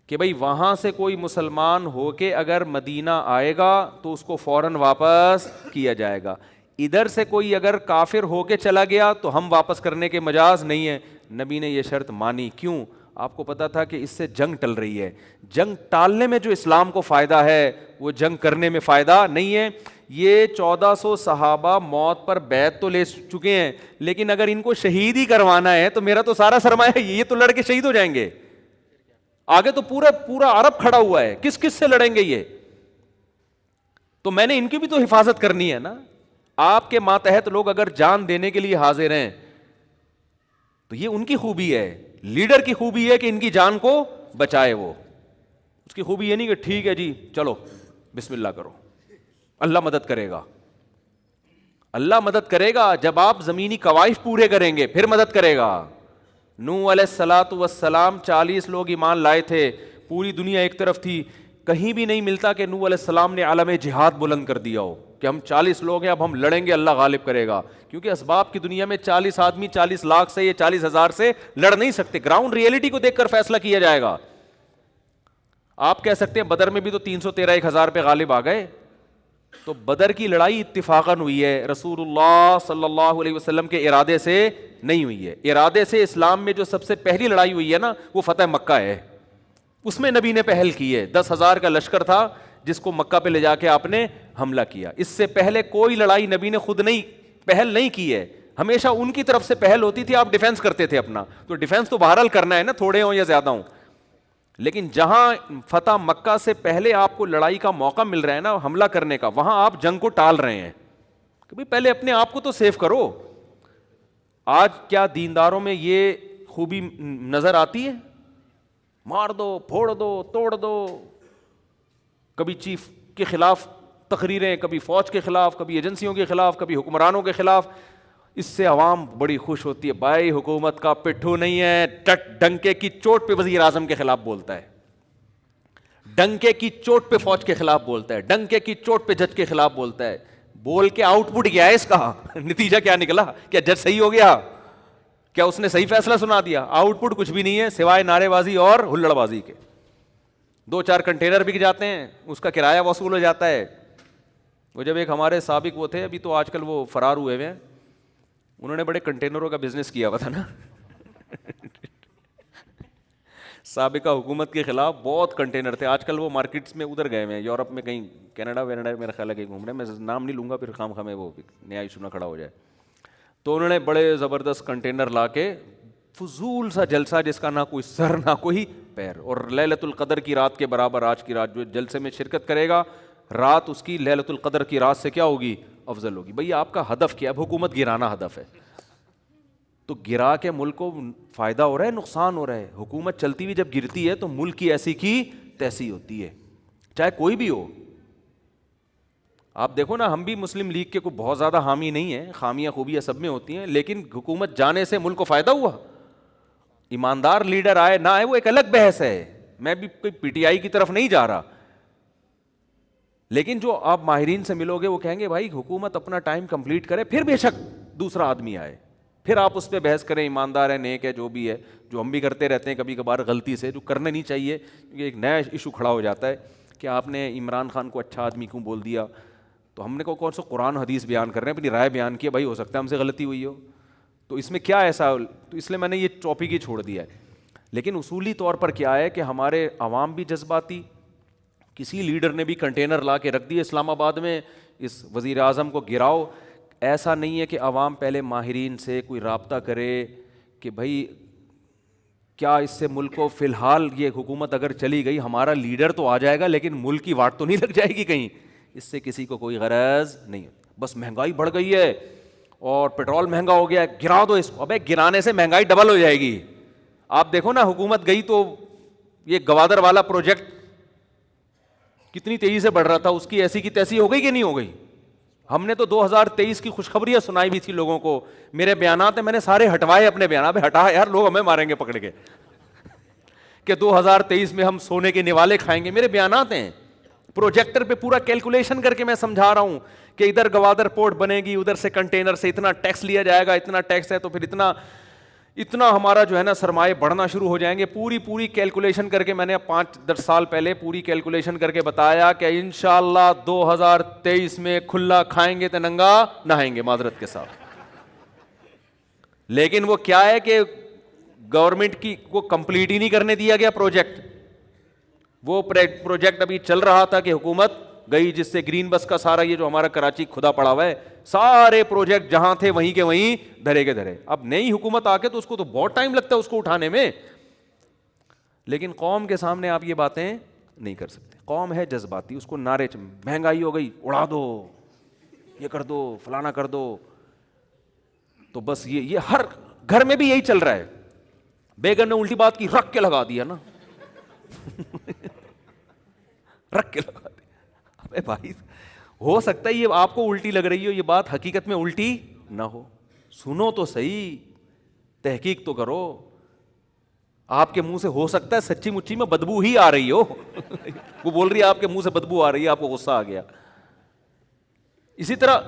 Speaker 1: کہ بھئی وہاں سے کوئی مسلمان ہو کے اگر مدینہ آئے گا تو اس کو فوراً واپس کیا جائے گا. ادھر سے کوئی اگر کافر ہو کے چلا گیا تو ہم واپس کرنے کے مجاز نہیں ہے. نبی نے یہ شرط مانی. کیوں؟ آپ کو پتا تھا کہ اس سے جنگ ٹل رہی ہے. جنگ ٹالنے میں جو اسلام کو فائدہ ہے وہ جنگ کرنے میں فائدہ نہیں ہے. یہ 1400 صحابہ موت پر بیعت تو لے چکے ہیں, لیکن اگر ان کو شہید ہی کروانا ہے تو میرا تو سارا سرمایہ یہ تو لڑ کے شہید ہو جائیں گے. آگے تو پورا عرب کھڑا ہوا ہے, کس سے لڑیں گے یہ؟ تو میں نے ان کی بھی تو حفاظت کرنی ہے نا. آپ کے ماتحت لوگ اگر جان دینے کے لیے حاضر ہیں تو یہ ان کی خوبی ہے. لیڈر کی خوبی ہے کہ ان کی جان کو بچائے. وہ اس کی خوبی یہ نہیں کہ ٹھیک ہے جی چلو بسم اللہ کرو, اللہ مدد کرے گا. اللہ مدد کرے گا جب آپ زمینی قوائف پورے کریں گے, پھر مدد کرے گا. نوح علیہ الصلوۃ والسلام 40 لوگ ایمان لائے تھے, پوری دنیا ایک طرف تھی. کہیں بھی نہیں ملتا کہ نوح علیہ السلام نے عالم جہاد بلند کر دیا ہو کہ ہم 40 لوگ ہیں اب ہم لڑیں گے, اللہ غالب کرے گا. کیونکہ اسباب کی دنیا میں 40 آدمی 40 لاکھ سے یا 40,000 سے لڑ نہیں سکتے. گراؤنڈ ریئلٹی کو دیکھ کر فیصلہ کیا جائے گا. آپ کہہ سکتے ہیں بدر میں بھی تو 313,000 پہ غالب آ گئے. تو بدر کی لڑائی اتفاقاً ہوئی ہے, رسول اللہ صلی اللہ علیہ وسلم کے ارادے سے نہیں ہوئی ہے. ارادے سے اسلام میں جو سب سے پہلی لڑائی ہوئی ہے نا وہ فتح مکہ ہے. اس میں نبی نے پہل کی ہے. 10,000 کا لشکر تھا, جس کو مکہ پہ لے جا کے آپ نے حملہ کیا. اس سے پہلے کوئی لڑائی نبی نے خود پہل نہیں کی ہے, ہمیشہ ان کی طرف سے پہل ہوتی تھی, آپ ڈیفینس کرتے تھے اپنا. تو ڈیفینس تو بہرحال کرنا ہے نا, تھوڑے ہوں یا زیادہ ہوں, لیکن جہاں فتح مکہ سے پہلے آپ کو لڑائی کا موقع مل رہا ہے نا حملہ کرنے کا, وہاں آپ جنگ کو ٹال رہے ہیں کہ بھئی پہلے اپنے آپ کو تو سیو کرو. آج کیا دینداروں میں یہ خوبی نظر آتی ہے؟ مار دو, پھوڑ دو, توڑ دو, کبھی چیف کے خلاف تقریریں, کبھی فوج کے خلاف, کبھی ایجنسیوں کے خلاف, کبھی حکمرانوں کے خلاف. اس سے عوام بڑی خوش ہوتی ہے, بھائی حکومت کا پٹھو نہیں ہے, ڈنکے کی چوٹ پہ وزیر اعظم کے خلاف بولتا ہے, ڈنکے کی چوٹ پہ فوج کے خلاف بولتا ہے, ڈنکے کی چوٹ پہ جج کے خلاف بولتا ہے. بول کے آؤٹ پٹ کیا ہے اس کا, نتیجہ کیا نکلا؟ کیا جج صحیح ہو گیا؟ کیا اس نے صحیح فیصلہ سنا دیا؟ آؤٹ پٹ کچھ بھی نہیں ہے سوائے نعرے بازی اور ہلڑ بازی کے. 2-4 کنٹینر بک جاتے ہیں, اس کا کرایہ وصول ہو جاتا ہے. وہ جب ایک ہمارے سابق وہ تھے, ابھی تو آج کل وہ فرار ہوئے ہوئے ہیں, انہوں نے بڑے کنٹینروں کا بزنس کیا ہوا تھا نا سابقہ حکومت کے خلاف بہت کنٹینر تھے. آج کل وہ مارکیٹس میں ادھر گئے ہوئے ہیں, یورپ میں کہیں, کینیڈا وینیڈا میرا خیال ہے کہ گھوم رہے ہیں. میں نام نہیں لوں گا پھر خام خامے وہ نیا ایشو نہ کھڑا ہو جائے. تو انہوں نے بڑے زبردست کنٹینر لا کے فضول سا جلسہ جس کا نہ کوئی سر نہ کوئی پیر, اور لیلۃ القدر کی رات کے برابر آج کی رات جو جلسے میں شرکت کرے گا, رات اس کی لیلۃ القدر کی رات سے کیا ہوگی؟ افضل ہوگی. بھئی آپ کا ہدف کیا ہے؟ حکومت گرانا ہدف ہے, تو گرا کے ملک کو فائدہ ہو رہا ہے, نقصان ہو رہا ہے؟ حکومت چلتی ہوئی جب گرتی ہے تو ملک کی ایسی کی تیسی ہوتی ہے, چاہے کوئی بھی ہو. آپ دیکھو نا, ہم بھی مسلم لیگ کے کوئی بہت زیادہ حامی نہیں ہیں, خامیاں خوبیاں سب میں ہوتی ہیں, لیکن حکومت جانے سے ملک کو فائدہ ہوا. ایماندار لیڈر آئے نہ آئے وہ ایک الگ بحث ہے, میں بھی کوئی پی ٹی آئی کی طرف نہیں جا رہا, لیکن جو آپ ماہرین سے ملو گے وہ کہیں گے بھائی حکومت اپنا ٹائم کمپلیٹ کرے, پھر بے شک دوسرا آدمی آئے, پھر آپ اس پہ بحث کریں, ایماندار ہے, نیک ہے, جو بھی ہے, جو ہم بھی کرتے رہتے ہیں کبھی کبھار غلطی سے, جو کرنا نہیں چاہیے, کیونکہ ایک نیا ایشو کھڑا ہو جاتا ہے کہ آپ نے عمران خان کو اچھا آدمی کیوں بول دیا. تو ہم نے کون سا قرآن حدیث بیان کر رہے ہیں, اپنی رائے بیان کی, بھائی ہو سکتا ہے ہم سے غلطی ہوئی ہو, تو اس میں کیا ایسا, تو اس لیے میں نے یہ ٹاپک ہی چھوڑ دیا ہے. لیکن اصولی طور پر کیا ہے کہ ہمارے عوام بھی جذباتی, کسی لیڈر نے بھی کنٹینر لا کے رکھ دیے اسلام آباد میں, اس وزیر اعظم کو گراؤ. ایسا نہیں ہے کہ عوام پہلے ماہرین سے کوئی رابطہ کرے کہ بھائی کیا اس سے ملک کو, فی الحال یہ حکومت اگر چلی گئی ہمارا لیڈر تو آ جائے گا لیکن ملک کی واٹ تو نہیں لگ جائے گی کہیں, اس سے کسی کو کوئی غرض نہیں. بس مہنگائی بڑھ گئی ہے اور پیٹرول مہنگا ہو گیا ہے, گرا دو اس کو. ابے گرانے سے مہنگائی ڈبل ہو جائے گی. آپ دیکھو نا, حکومت گئی تو یہ گوادر والا پروجیکٹ کتنی تیزی سے بڑھ رہا تھا, اس کی ایسی کی تیسی ہو گئی کہ نہیں ہو گئی؟ ہم نے تو 2023 کی خوشخبریاں سنائی بھی تھی لوگوں کو. میرے بیانات ہیں, میں نے سارے ہٹوائے اپنے بیانات. ہٹا یار, لوگ ہمیں ماریں گے پکڑ کے کہ 2023 میں ہم سونے کے نوالے کھائیں گے. میرے بیانات ہیں, پروجیکٹر پہ پورا کیلکولیشن کر کے میں سمجھا رہا ہوں کہ ادھر گوادر پورٹ بنے گی, ادھر سے کنٹینر سے اتنا ٹیکس لیا جائے گا, اتنا ٹیکس ہے تو پھر اتنا ہمارا جو ہے نا سرمایہ بڑھنا شروع ہو جائیں گے. پوری کیلکولیشن کر کے میں نے 5-10 سال پہلے پوری کیلکولیشن کر کے بتایا کہ انشاءاللہ 2023 میں کھلا کھائیں گے تو ننگا نہائیں گے, معذرت کے ساتھ. لیکن وہ کیا ہے کہ گورنمنٹ کی کو کمپلیٹ ہی نہیں کرنے دیا گیا پروجیکٹ. وہ پروجیکٹ ابھی چل رہا تھا کہ حکومت گئی, جس سے گرین بس کا سارا یہ جو ہمارا کراچی کھدا پڑا ہوا ہے, سارے پروجیکٹ جہاں تھے وہیں کے وہیں دھرے کے دھرے. اب نئی حکومت آ کے تو اس کو تو بہت ٹائم لگتا ہے اس کو اٹھانے میں, لیکن قوم کے سامنے آپ یہ باتیں نہیں کر سکتے. قوم ہے جذباتی, اس کو نعرے مہنگائی ہو گئی اڑا دو, یہ کر دو, فلانا کر دو. تو بس یہ ہر گھر میں بھی یہی چل رہا ہے. بیگم نے الٹی بات کی, رکھ کے لگا دیا نا رکھ کے لگا دیا. ابے بھائی, ہو سکتا ہے یہ آپ کو الٹی لگ رہی ہو, یہ بات حقیقت میں الٹی نہ ہو. سنو تو صحیح, تحقیق تو کرو. آپ کے منہ سے ہو سکتا ہے سچی مچی میں بدبو ہی آ رہی ہو وہ بول رہی ہے آپ کے منہ سے بدبو آ رہی ہے, آپ کو غصہ آ گیا. اسی طرح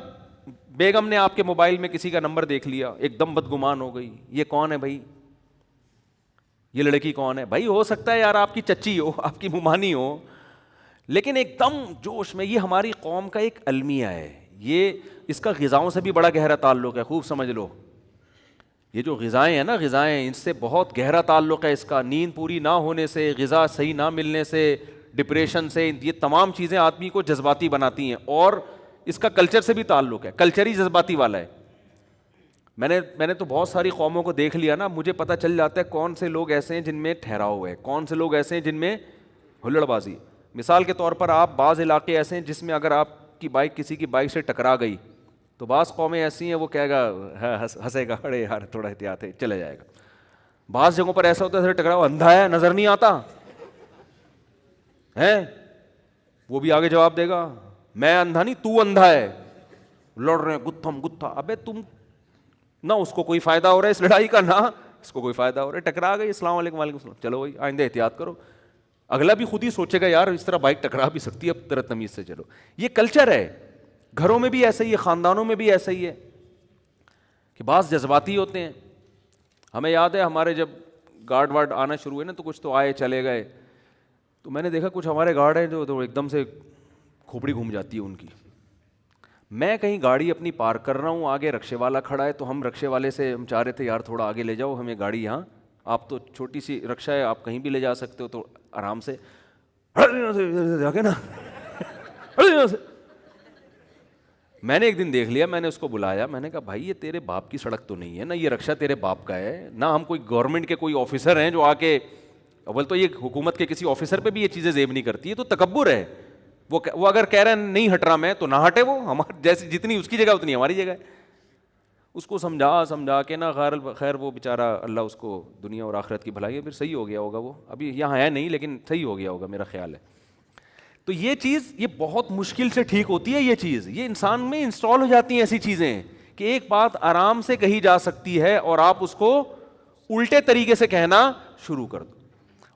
Speaker 1: بیگم نے آپ کے موبائل میں کسی کا نمبر دیکھ لیا, ایک دم بدگمان ہو گئی, یہ کون ہے بھائی, یہ لڑکی کون ہے بھائی. ہو سکتا ہے یار آپ کی چچی ہو, آپ کی ممانی ہو, لیکن ایک دم جوش میں. یہ ہماری قوم کا ایک المیہ ہے, یہ اس کا غذاؤں سے بھی بڑا گہرا تعلق ہے, خوب سمجھ لو. یہ جو غذائیں ہیں نا, غذائیں, ان سے بہت گہرا تعلق ہے اس کا. نیند پوری نہ ہونے سے, غذا صحیح نہ ملنے سے, ڈپریشن سے. یہ تمام چیزیں آدمی کو جذباتی بناتی ہیں, اور اس کا کلچر سے بھی تعلق ہے, کلچر ہی جذباتی والا ہے. میں نے تو بہت ساری قوموں کو دیکھ لیا نا, مجھے پتہ چل جاتا ہے کون سے لوگ ایسے ہیں جن میں ٹھہراؤ ہے, کون سے لوگ ایسے ہیں جن میں ہلڑ بازی. مثال کے طور پر آپ بعض علاقے ایسے ہیں جس میں اگر آپ کی بائک کسی کی بائک سے ٹکرا گئی تو بعض قومیں ایسی ہیں وہ کہے گا, ہنسے گا, ارے یار تھوڑا احتیاط ہے, چلے جائے گا. بعض جگہوں پر ایسا ہوتا ہے ٹکراؤ, اندھا ہے نظر نہیں آتا ہے, وہ بھی آگے جواب دے گا میں اندھا نہیں تو اندھا ہے, لڑ رہے ہیں گتھم گتھا. ابے تم نہ اس کو کوئی فائدہ ہو رہا ہے اس لڑائی کا, نہ اس کو کوئی فائدہ ہو رہا ہے, ٹکرا گئی, السلام علیکم وعلیکم السلام, چلو بھائی آئندہ احتیاط کرو. اگلا بھی خود ہی سوچے گا یار اس طرح بائک ٹکرا بھی سکتی ہے, اب طرح تمیز سے چلو. یہ کلچر ہے, گھروں میں بھی ایسا ہی ہے, خاندانوں میں بھی ایسا ہی ہے کہ بعض جذباتی ہوتے ہیں. ہمیں یاد ہے ہمارے جب گارڈ وارڈ آنا شروع ہوئے نا تو کچھ تو آئے چلے گئے, تو میں نے دیکھا کچھ ہمارے گارڈ ہیں جو تو ایک دم سے کھوپڑی گھوم جاتی ہے ان کی. میں کہیں گاڑی اپنی پارک کر رہا ہوں, آگے رکشے والا کھڑا ہے, تو ہم رکشے والے سے ہم چاہ رہے تھے یار تھوڑا آگے لے جاؤ ہمیں گاڑی, یہاں آپ تو چھوٹی سی رکشہ ہے آپ کہیں بھی لے جا سکتے ہو, تو آرام سے جا کے نا. میں نے ایک دن دیکھ لیا, میں نے اس کو بلایا, میں نے کہا بھائی یہ تیرے باپ کی سڑک تو نہیں ہے نا, یہ رکشہ تیرے باپ کا ہے نہ, ہم کوئی گورنمنٹ کے کوئی آفیسر ہیں جو آ کے, اول تو یہ حکومت کے کسی آفیسر پہ بھی یہ چیزیں زیب نہیں کرتی ہے, تو تکبر ہے. وہ اگر کہہ رہا ہے نہیں ہٹ رہا میں تو نہ ہٹے, وہ ہمارے جیسے جتنی اس کی جگہ اتنی ہماری جگہ ہے. اس کو سمجھا کے نا خیر وہ بیچارہ اللہ اس کو دنیا اور آخرت کی بھلائی ہے, پھر صحیح ہو گیا ہوگا, وہ ابھی یہاں ہے نہیں لیکن صحیح ہو گیا ہوگا میرا خیال ہے. تو یہ چیز یہ بہت مشکل سے ٹھیک ہوتی ہے, یہ چیز یہ انسان میں انسٹال ہو جاتی ہیں ایسی چیزیں کہ ایک بات آرام سے کہی جا سکتی ہے اور آپ اس کو الٹے طریقے سے کہنا شروع کر دو.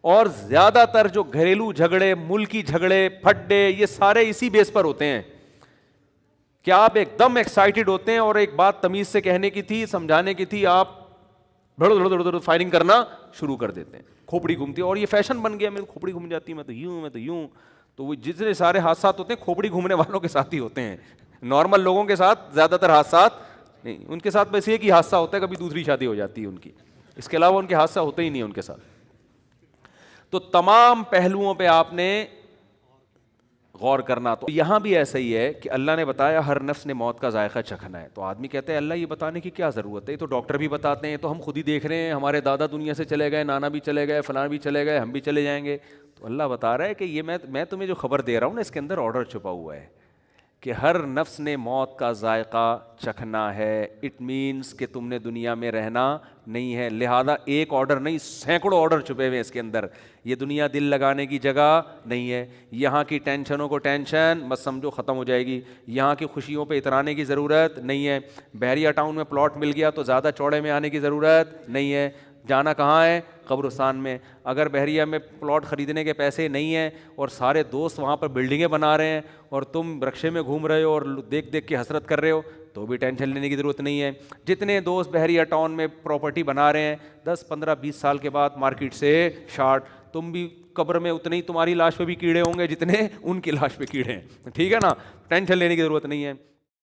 Speaker 1: اور زیادہ تر جو گھریلو جھگڑے, ملکی جھگڑے, پھڈے, یہ سارے اسی بیس پر ہوتے ہیں کہ آپ ایک دم ایکسائٹیڈ ہوتے ہیں اور ایک بات تمیز سے کہنے کی تھی, سمجھانے کی تھی, آپ دھڑ فائرنگ کرنا شروع کر دیتے ہیں, کھوپڑی گھومتی ہے. اور یہ فیشن بن گیا, میری کھوپڑی گھوم جاتی ہے, میں تو یوں. تو وہ جتنے سارے حادثات ہوتے ہیں کھوپڑی گھومنے والوں کے ساتھ ہی ہوتے ہیں, نارمل لوگوں کے ساتھ زیادہ تر حادثات نہیں. ان کے ساتھ بس ایک ہی حادثہ ہوتا ہے, کبھی دوسری شادی ہو جاتی ہے ان کی, اس کے علاوہ ان کے حادثہ ہوتا ہی نہیں ہے ان کے ساتھ. تو تمام پہلوؤں پہ آپ نے غور کرنا. تو یہاں بھی ایسا ہی ہے کہ اللہ نے بتایا ہر نفس نے موت کا ذائقہ چکھنا ہے. تو آدمی کہتے ہیں اللہ یہ بتانے کی کیا ضرورت ہے, یہ تو ڈاکٹر بھی بتاتے ہیں, تو ہم خود ہی دیکھ رہے ہیں, ہمارے دادا دنیا سے چلے گئے, نانا بھی چلے گئے, فلاں بھی چلے گئے, ہم بھی چلے جائیں گے. تو اللہ بتا رہا ہے کہ یہ میں تمہیں جو خبر دے رہا ہوں نا اس کے اندر آرڈر چھپا ہوا ہے کہ ہر نفس نے موت کا ذائقہ چکھنا ہے. اٹ مینس کہ تم نے دنیا میں رہنا نہیں ہے, لہذا ایک آرڈر نہیں سینکڑوں آرڈر چھپے ہوئے اس کے اندر. یہ دنیا دل لگانے کی جگہ نہیں ہے, یہاں کی ٹینشنوں کو ٹینشن مت سمجھو ختم ہو جائے گی, یہاں کی خوشیوں پہ اترانے کی ضرورت نہیں ہے. بحریہ ٹاؤن میں پلاٹ مل گیا تو زیادہ چوڑے میں آنے کی ضرورت نہیں ہے, جانا کہاں ہے قبرستان میں. اگر بحریہ میں پلاٹ خریدنے کے پیسے نہیں ہیں اور سارے دوست وہاں پر بلڈنگیں بنا رہے ہیں اور تم رکشے میں گھوم رہے ہو اور دیکھ دیکھ کے حسرت کر رہے ہو تو بھی ٹینشن لینے کی ضرورت نہیں ہے. جتنے دوست بحریہ ٹاؤن میں پراپرٹی بنا رہے ہیں 10 15 20 سال کے بعد مارکیٹ سے شارٹ, تم بھی قبر میں اتنے ہی تمہاری لاش پہ بھی کیڑے ہوں گے جتنے ان کی لاش پہ کیڑے ہیں, ٹھیک ہے نا, ٹینشن لینے کی ضرورت نہیں ہے.